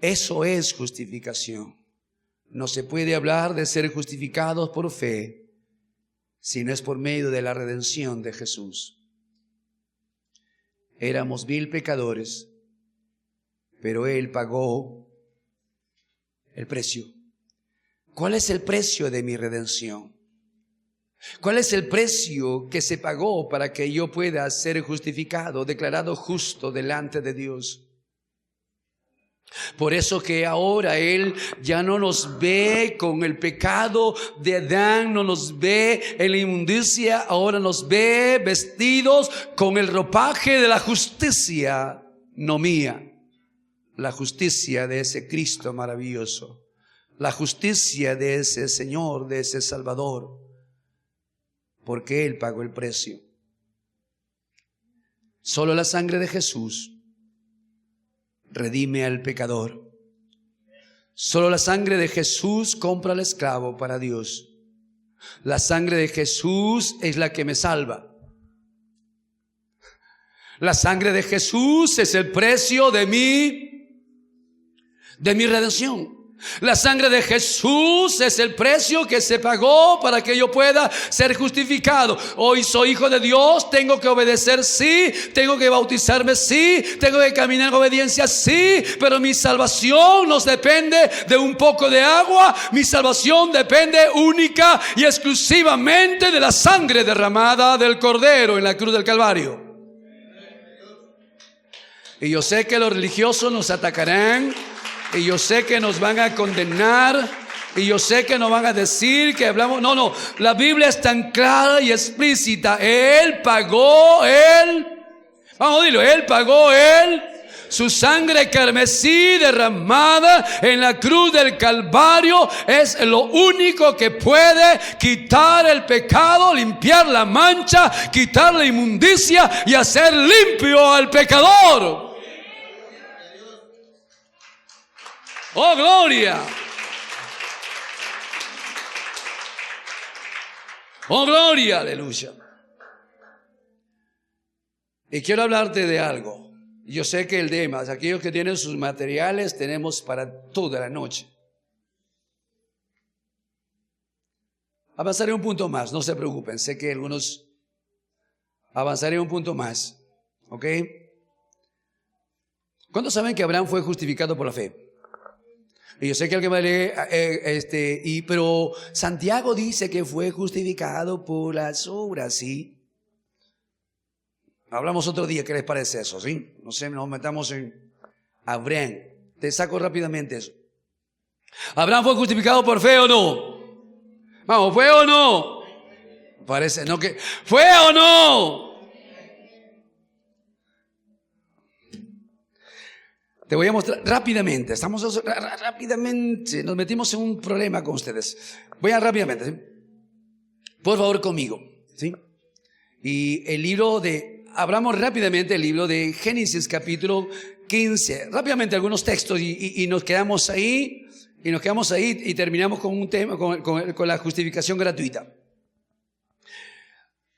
Eso es justificación. No se puede hablar de ser justificados por fe si no es por medio de la redención de Jesús. Éramos vil pecadores, pero Él pagó el precio. ¿Cuál es el precio de mi redención? ¿Cuál es el precio que se pagó para que yo pueda ser justificado, declarado justo delante de Dios? Por eso que ahora Él ya no nos ve con el pecado de Adán, no nos ve en la inmundicia, ahora nos ve vestidos con el ropaje de la justicia, no mía. La justicia de ese Cristo maravilloso, la justicia de ese Señor, de ese Salvador, porque Él pagó el precio. Solo la sangre de Jesús redime al pecador. Solo la sangre de Jesús compra al esclavo para Dios. La sangre de Jesús es la que me salva. La sangre de Jesús es el precio de mi redención. La sangre de Jesús es el precio que se pagó para que yo pueda ser justificado. Hoy soy hijo de Dios, tengo que obedecer, sí, tengo que bautizarme, sí, tengo que caminar en obediencia, sí, pero mi salvación no depende de un poco de agua. Mi salvación depende única y exclusivamente de la sangre derramada del Cordero en la cruz del Calvario. Y yo sé que los religiosos nos atacarán, y yo sé que nos van a condenar, y yo sé que nos van a decir que hablamos. No, la Biblia es tan clara y explícita. Él pagó, Él pagó, su sangre carmesí derramada en la cruz del Calvario es lo único que puede quitar el pecado, limpiar la mancha, quitar la inmundicia y hacer limpio al pecador. ¡Oh, gloria! ¡Oh, gloria! ¡Aleluya! Y quiero hablarte de algo. Yo sé que el demás, aquellos que tienen sus materiales, tenemos para toda la noche. Avanzaré un punto más, no se preocupen. Sé que algunos avanzaré un punto más. ¿Ok? ¿Cuántos saben que Abraham fue justificado por la fe? Y yo sé que alguien va a leer, pero Santiago dice que fue justificado por las obras, ¿sí? Hablamos otro día, ¿qué les parece eso? ¿Sí? No sé, nos metamos en Abraham. Te saco rápidamente eso. ¿Abraham fue justificado por fe o no? Vamos, ¿fue o no? Parece, no que... ¿Fue o no? Te voy a mostrar rápidamente. Rápidamente. Nos metimos en un problema con ustedes. Voy a rápidamente, ¿sí? Por favor, conmigo, ¿sí? Y el libro de... Abramos rápidamente el libro de Génesis capítulo 15. Rápidamente algunos textos y nos quedamos ahí. Y nos quedamos ahí y terminamos con un tema, con la justificación gratuita.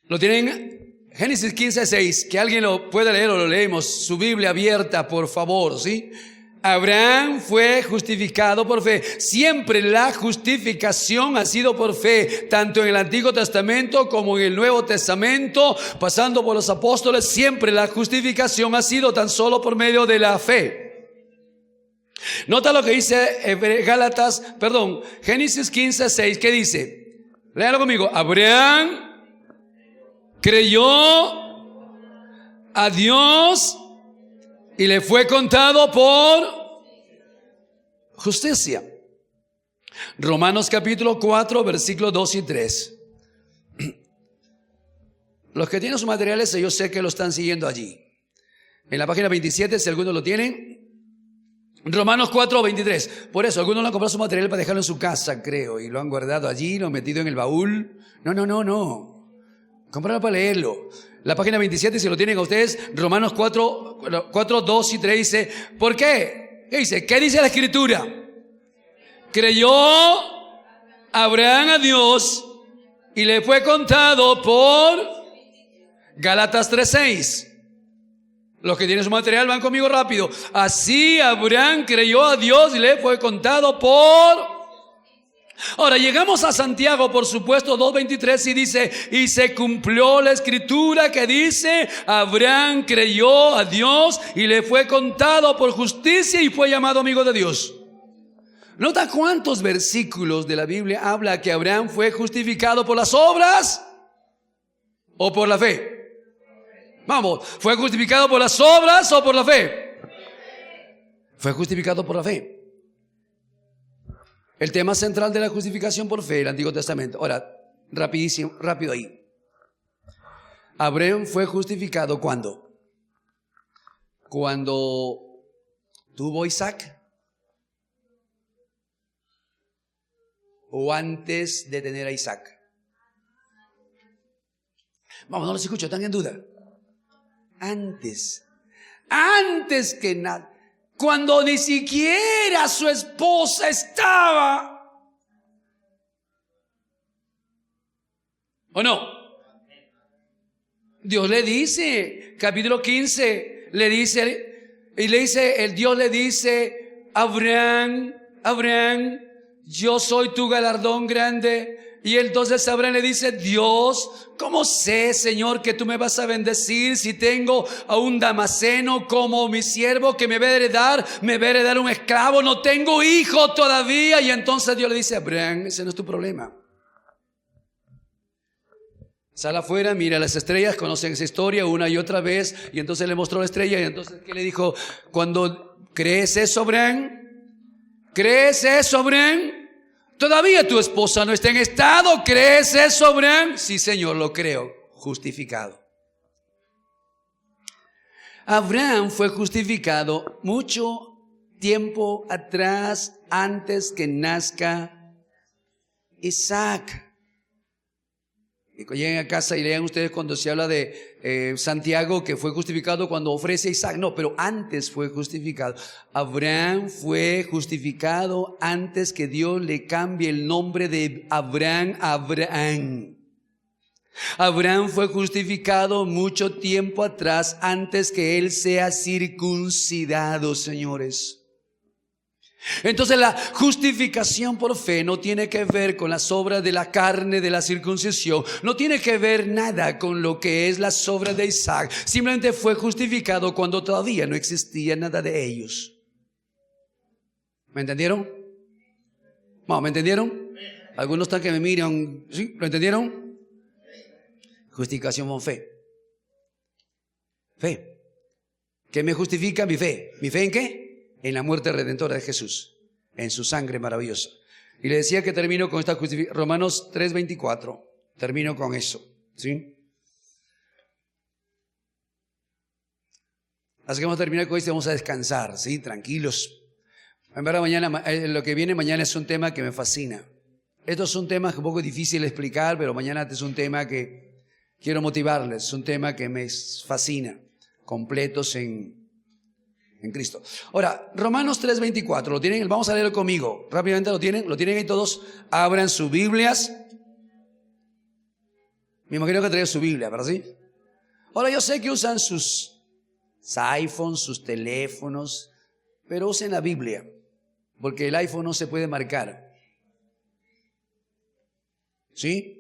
¿Lo tienen? Génesis 15:6. Que alguien lo pueda leer o lo leemos. Su Biblia abierta, por favor, ¿sí? Abraham fue justificado por fe. Siempre la justificación ha sido por fe, tanto en el Antiguo Testamento como en el Nuevo Testamento, pasando por los apóstoles. Siempre la justificación ha sido tan solo por medio de la fe. Nota lo que dice Génesis 15:6. ¿Qué dice? Léalo conmigo. Abraham creyó a Dios y le fue contado por justicia. Romanos capítulo 4, versículos 2 y 3. Los que tienen sus materiales, yo sé que lo están siguiendo allí. En la página 27, si algunos lo tienen. Romanos 4, 23. Por eso, algunos lo han comprado su material para dejarlo en su casa, creo, y lo han guardado allí, lo han metido en el baúl. No. Comprarlo para leerlo. La página 27, si lo tienen a ustedes, Romanos 4, 2 y 3 dice, ¿por qué? ¿Qué dice? ¿Qué dice la Escritura? Creyó Abraham a Dios y le fue contado por Gálatas 3:6. Los que tienen su material van conmigo rápido. Así Abraham creyó a Dios y le fue contado por... Ahora llegamos a Santiago, por supuesto, 2:23 y dice, y se cumplió la escritura que dice, Abraham creyó a Dios y le fue contado por justicia y fue llamado amigo de Dios. ¿Nota cuántos versículos de la Biblia habla que Abraham fue justificado por las obras o por la fe? Vamos, ¿fue justificado por las obras o por la fe? Fue justificado por la fe. El tema central de la justificación por fe, el Antiguo Testamento. Ahora, rápido ahí. Abraham fue justificado ¿cuándo? Cuando tuvo Isaac. O antes de tener a Isaac. Vamos, no los escucho, están en duda. Antes que nada, cuando ni siquiera su esposa estaba. ¿O no? Dios le dice, capítulo 15, Dios le dice, Abraham, yo soy tu galardón grande. Y entonces Abraham le dice, Dios, ¿cómo sé, Señor, que tú me vas a bendecir si tengo a un damaseno como mi siervo que me va a heredar un esclavo? No tengo hijo todavía. Y entonces Dios le dice, Abraham, ese no es tu problema. Sal afuera, mira las estrellas, conocen esa historia una y otra vez. Y entonces le mostró la estrella y entonces ¿qué le dijo? Cuando ¿crees eso, Abraham? ¿Crees eso, Abraham? Todavía tu esposa no está en estado. ¿Crees eso, Abraham? Sí, Señor, lo creo. Justificado. Abraham fue justificado mucho tiempo atrás, antes que nazca Isaac. Y cuando lleguen a casa y lean ustedes cuando se habla de Santiago, que fue justificado cuando ofrece a Isaac. No, pero antes fue justificado. Abraham fue justificado antes que Dios le cambie el nombre de Abraham a Abraham. Abraham fue justificado mucho tiempo atrás, antes que él sea circuncidado, señores. Entonces la justificación por fe no tiene que ver con las obras de la carne de la circuncisión, no tiene que ver nada con lo que es las obras de Isaac. Simplemente fue justificado cuando todavía no existía nada de ellos. ¿Me entendieron? No, ¿me entendieron? Algunos están que me miran. ¿Sí? ¿Lo entendieron? Justificación con fe. Fe. ¿Qué me justifica? Mi fe. ¿Mi fe en qué? en la muerte redentora de Jesús, en su sangre maravillosa. Y le decía que termino con esta justificación, Romanos 3:24, termino con eso, ¿sí? Así que vamos a terminar con esto y vamos a descansar, ¿sí? Tranquilos. En verdad mañana, lo que viene mañana es un tema que me fascina. Estos son temas un poco difíciles de explicar, pero mañana es un tema que quiero motivarles, es un tema que me fascina, completos en Cristo. Ahora, Romanos 3:24, ¿lo tienen? Vamos a leerlo conmigo. Rápidamente, ¿lo tienen? ¿Lo tienen ahí todos? Abran sus Biblias. Me imagino que traen su Biblia, ¿verdad? ¿Sí? Ahora, yo sé que usan sus iPhones, sus teléfonos, pero usen la Biblia, porque el iPhone no se puede marcar. ¿Sí?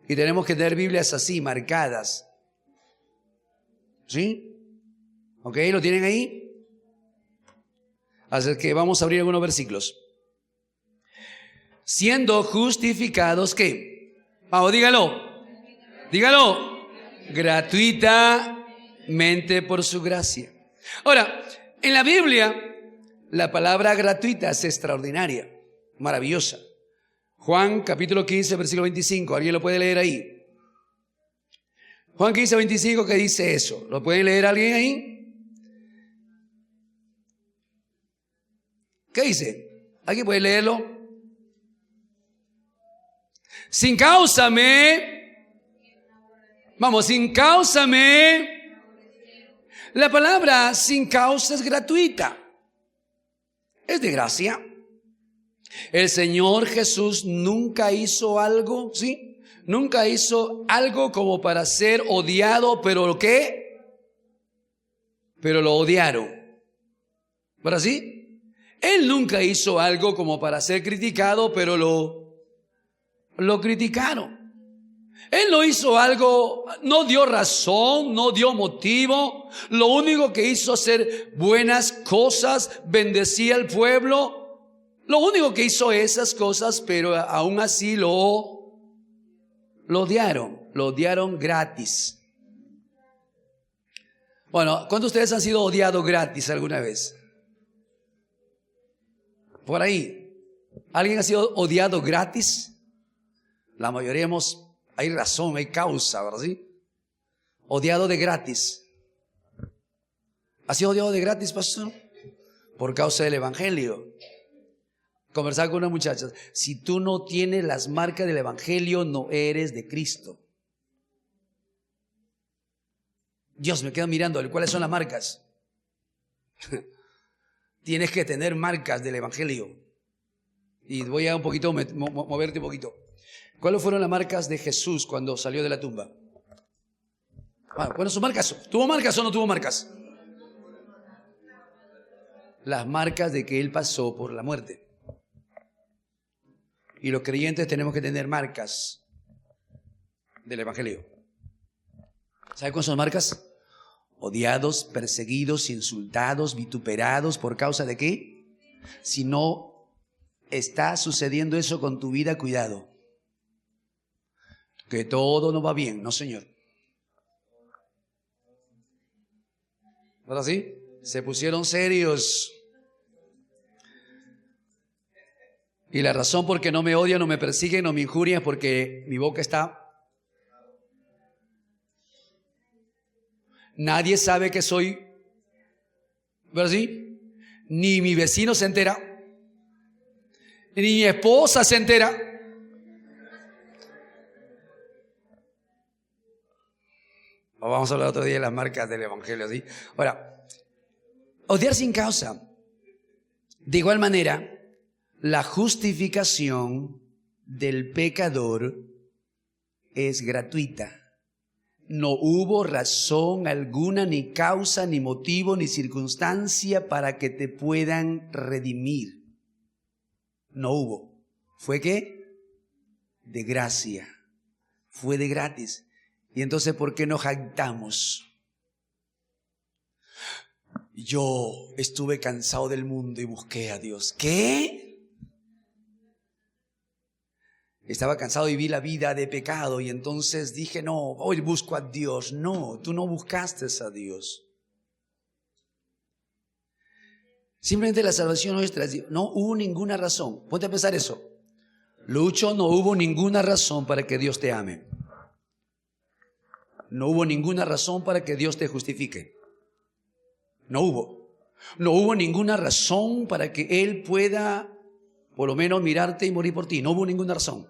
Y tenemos que tener Biblias así, marcadas. ¿Sí? ¿Ok? ¿Lo tienen ahí? Así que vamos a abrir algunos versículos. Siendo justificados, ¿qué? Vamos, dígalo. Dígalo. Gratuitamente por su gracia. Ahora, en la Biblia, la palabra gratuita es extraordinaria, maravillosa. Juan capítulo 15, versículo 25. ¿Alguien lo puede leer ahí? Juan 15, 25, ¿qué dice eso? ¿Lo puede leer alguien ahí? ¿Qué dice? ¿Alguien puede leerlo? Sin causa Vamos, sin causa La palabra sin causa es gratuita. Es de gracia. El Señor Jesús nunca hizo algo, ¿sí? Nunca hizo algo como para ser odiado, pero ¿qué? Pero lo odiaron. ¿Verdad así? Él nunca hizo algo como para ser criticado, pero lo criticaron. Él no hizo algo, no dio razón, no dio motivo. Lo único que hizo hacer buenas cosas, bendecía al pueblo. Lo único que hizo esas cosas, pero aún así lo odiaron gratis. Bueno, ¿cuántos de ustedes han sido odiados gratis alguna vez? Por ahí, ¿alguien ha sido odiado gratis? La mayoría hay razón, hay causa, ¿verdad? ¿Sí? Odiado de gratis. ¿Ha sido odiado de gratis, pastor? Por causa del evangelio. Conversaba con una muchacha. Si tú no tienes las marcas del evangelio, no eres de Cristo. Dios, me quedo mirando, ¿cuáles son las marcas? Tienes que tener marcas del evangelio. Y voy a un poquito, moverte un poquito. ¿Cuáles fueron las marcas de Jesús cuando salió de la tumba? Bueno, ¿cuáles son marcas? ¿Tuvo marcas o no tuvo marcas? Las marcas de que Él pasó por la muerte. Y los creyentes tenemos que tener marcas del evangelio. ¿Sabe cuáles son marcas? Odiados, perseguidos, insultados, vituperados, ¿por causa de qué? Si no está sucediendo eso con tu vida, cuidado. Que todo no va bien, no señor. ¿Verdad así? Se pusieron serios. Y la razón por qué no me odian, no me persiguen, no me injurian es porque mi boca está... Nadie sabe que soy, ¿verdad? ¿Sí? Ni mi vecino se entera, ni mi esposa se entera. Vamos a hablar otro día de las marcas del evangelio, ¿sí? Ahora, odiar sin causa. De igual manera, la justificación del pecador es gratuita. No hubo razón alguna, ni causa, ni motivo, ni circunstancia para que te puedan redimir. No hubo. ¿Fue qué? De gracia. Fue de gratis. Y entonces, ¿por qué nos jactamos? Yo estuve cansado del mundo y busqué a Dios. ¿Qué? Estaba cansado y vi la vida de pecado y entonces dije, no, hoy busco a Dios. No, tú no buscaste a Dios. Simplemente la salvación nuestra. No hubo ninguna razón. Ponte a pensar eso. Lucho, no hubo ninguna razón para que Dios te ame. No hubo ninguna razón para que Dios te justifique. No hubo. No hubo ninguna razón para que Él pueda, por lo menos, mirarte y morir por ti. No hubo ninguna razón.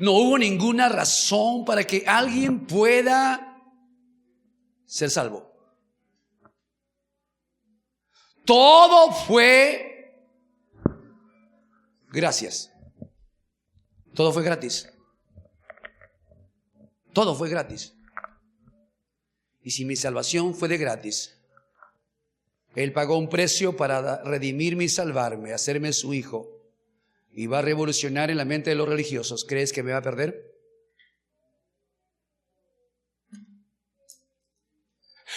No hubo ninguna razón para que alguien pueda ser salvo. Todo fue gracias. Todo fue gratis. Todo fue gratis. Y si mi salvación fue de gratis, Él pagó un precio para redimirme y salvarme, hacerme su hijo, y va a revolucionar en la mente de los religiosos. ¿Crees que me va a perder?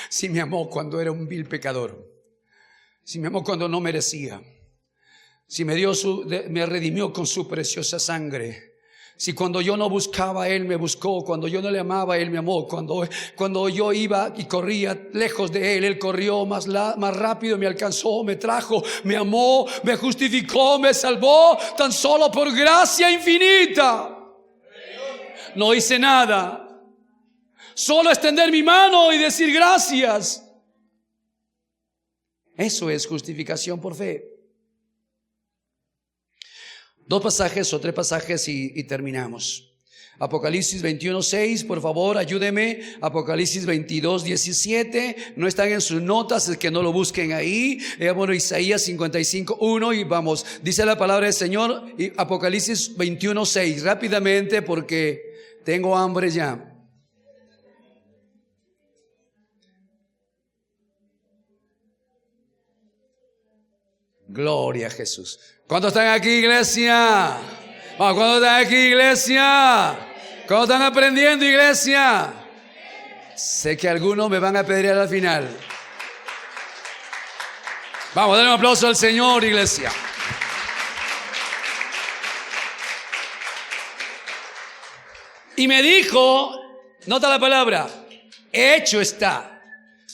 Si me amó cuando era un vil pecador, si me amó cuando no merecía, si me redimió con su preciosa sangre, si cuando yo no buscaba, Él me buscó, cuando yo no le amaba, Él me amó, cuando yo iba y corría lejos de Él corrió más rápido, me alcanzó, me trajo, me amó, me justificó, me salvó, tan solo por gracia infinita. No hice nada, solo extender mi mano y decir gracias. Eso es justificación por fe. 2 pasajes o 3 pasajes y terminamos. Apocalipsis 21:6, por favor, ayúdeme. Apocalipsis 22:17, no están en sus notas, es que no lo busquen ahí. Isaías 55:1 y vamos. Dice la palabra del Señor, y Apocalipsis 21:6, rápidamente porque tengo hambre ya. Gloria a Jesús. ¿Cuántos están aquí, iglesia? ¿Cuántos están aquí, iglesia? ¿Cuántos están aprendiendo, iglesia? Sé que algunos me van a pedir al final. Vamos, denle un aplauso al Señor, iglesia. Y me dijo, nota la palabra, hecho está.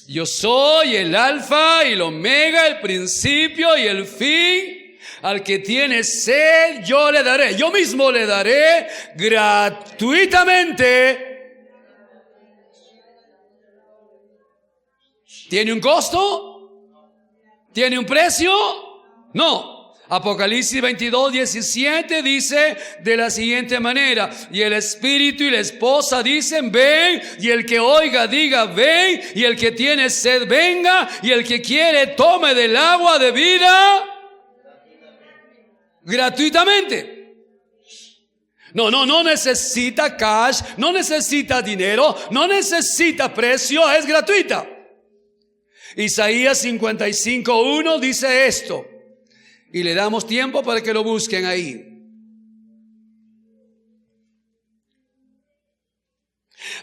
Yo soy el alfa y el omega, el principio y el fin. Al que tiene sed, yo le daré. Yo mismo le daré gratuitamente. ¿Tiene un costo? ¿Tiene un precio? No. Apocalipsis 22:17 dice de la siguiente manera: y el espíritu y la esposa dicen ven, y el que oiga diga ven, y el que tiene sed venga, y el que quiere tome del agua de vida gratuitamente. No necesita cash, no necesita dinero, no necesita precio, es gratuita. Isaías 55:1 dice esto. Y le damos tiempo para que lo busquen ahí.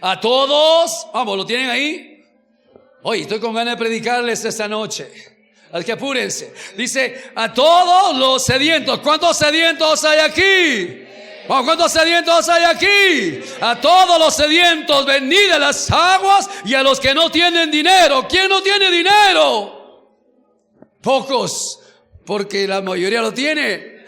A todos, vamos, ¿lo tienen ahí? Hoy estoy con ganas de predicarles esta noche. Al que apúrense. Dice, a todos los sedientos. ¿Cuántos sedientos hay aquí? ¿Cuántos sedientos hay aquí? A todos los sedientos, venid a las aguas, y a los que no tienen dinero. ¿Quién no tiene dinero? Pocos. Porque la mayoría lo tiene.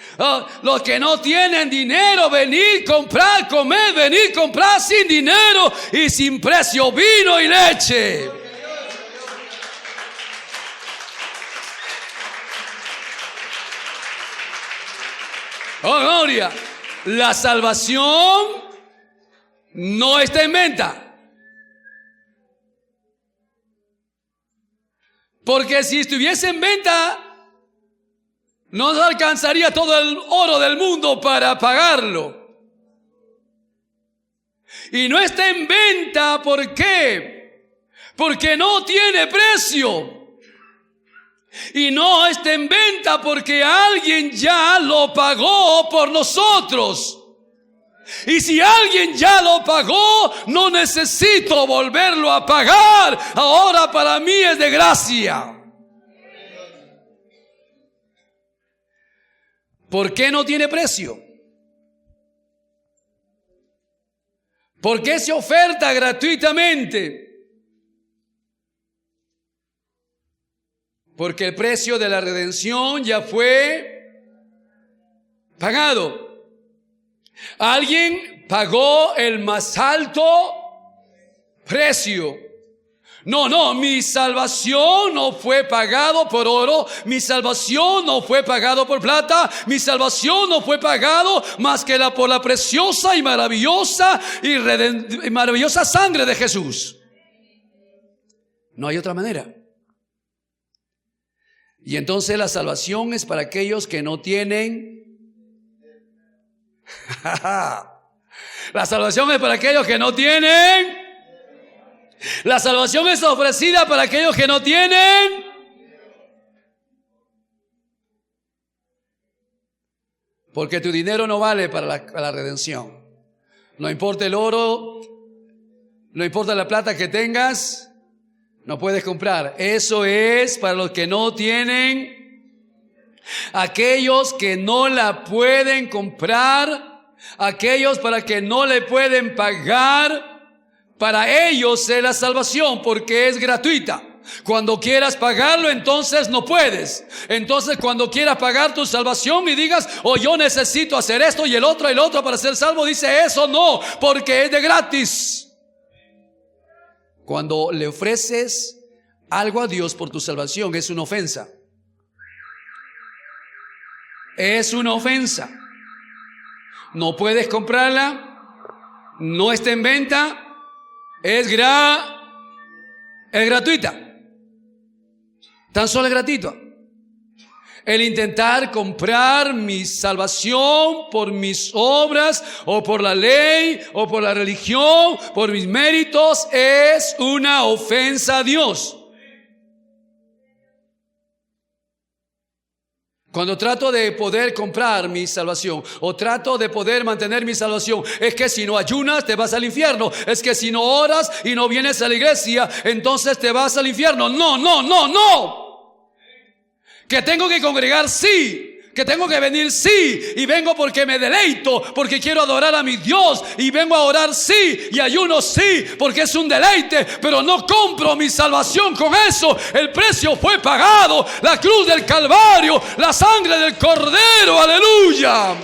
Los que no tienen dinero, venid, comprar, comer, venid, comprar sin dinero y sin precio vino y leche. Oh, gloria. La salvación no está en venta. Porque si estuviese en venta, no nos alcanzaría todo el oro del mundo para pagarlo. Y no está en venta, ¿por qué? Porque no tiene precio. Y no está en venta porque alguien ya lo pagó por nosotros. Y si alguien ya lo pagó, no necesito volverlo a pagar. Ahora para mí es de gracia. ¿Por qué no tiene precio? ¿Por qué se oferta gratuitamente? porque el precio de la redención ya fue pagado. Alguien pagó el más alto precio. No, mi salvación no fue pagado por oro, mi salvación no fue pagado por plata, mi salvación no fue pagado más que por la preciosa y maravillosa maravillosa sangre de Jesús. No hay otra manera. Y entonces la salvación es para aquellos que no tienen. La salvación es para aquellos que no tienen. La salvación es ofrecida para aquellos que no tienen. Porque tu dinero no vale para la redención. No importa el oro, no importa la plata que tengas, no puedes comprar. Eso es para los que no tienen. Aquellos que no la pueden comprar, aquellos para que no le pueden pagar. Para ellos es la salvación porque es gratuita. Cuando quieras pagarlo, entonces no puedes. Entonces cuando quieras pagar tu salvación y digas, yo necesito hacer esto y el otro para ser salvo, dice eso no, porque es de gratis. Cuando le ofreces algo a Dios por tu salvación, es una ofensa. Es una ofensa. No puedes comprarla, no está en venta. Es gratuita. Tan solo es gratuito. El intentar comprar mi salvación por mis obras o por la ley o por la religión, por mis méritos, es una ofensa a Dios. Cuando trato de poder comprar mi salvación o trato de poder mantener mi salvación, es que si no ayunas te vas al infierno, es que si no oras y no vienes a la iglesia, entonces te vas al infierno. No. Que tengo que congregar, sí. Que tengo que venir, sí. Y vengo porque me deleito, porque quiero adorar a mi Dios. Y vengo a orar, sí. Y ayuno, sí, porque es un deleite. Pero no compro mi salvación con eso. El precio fue pagado. La cruz del Calvario, la sangre del Cordero, aleluya.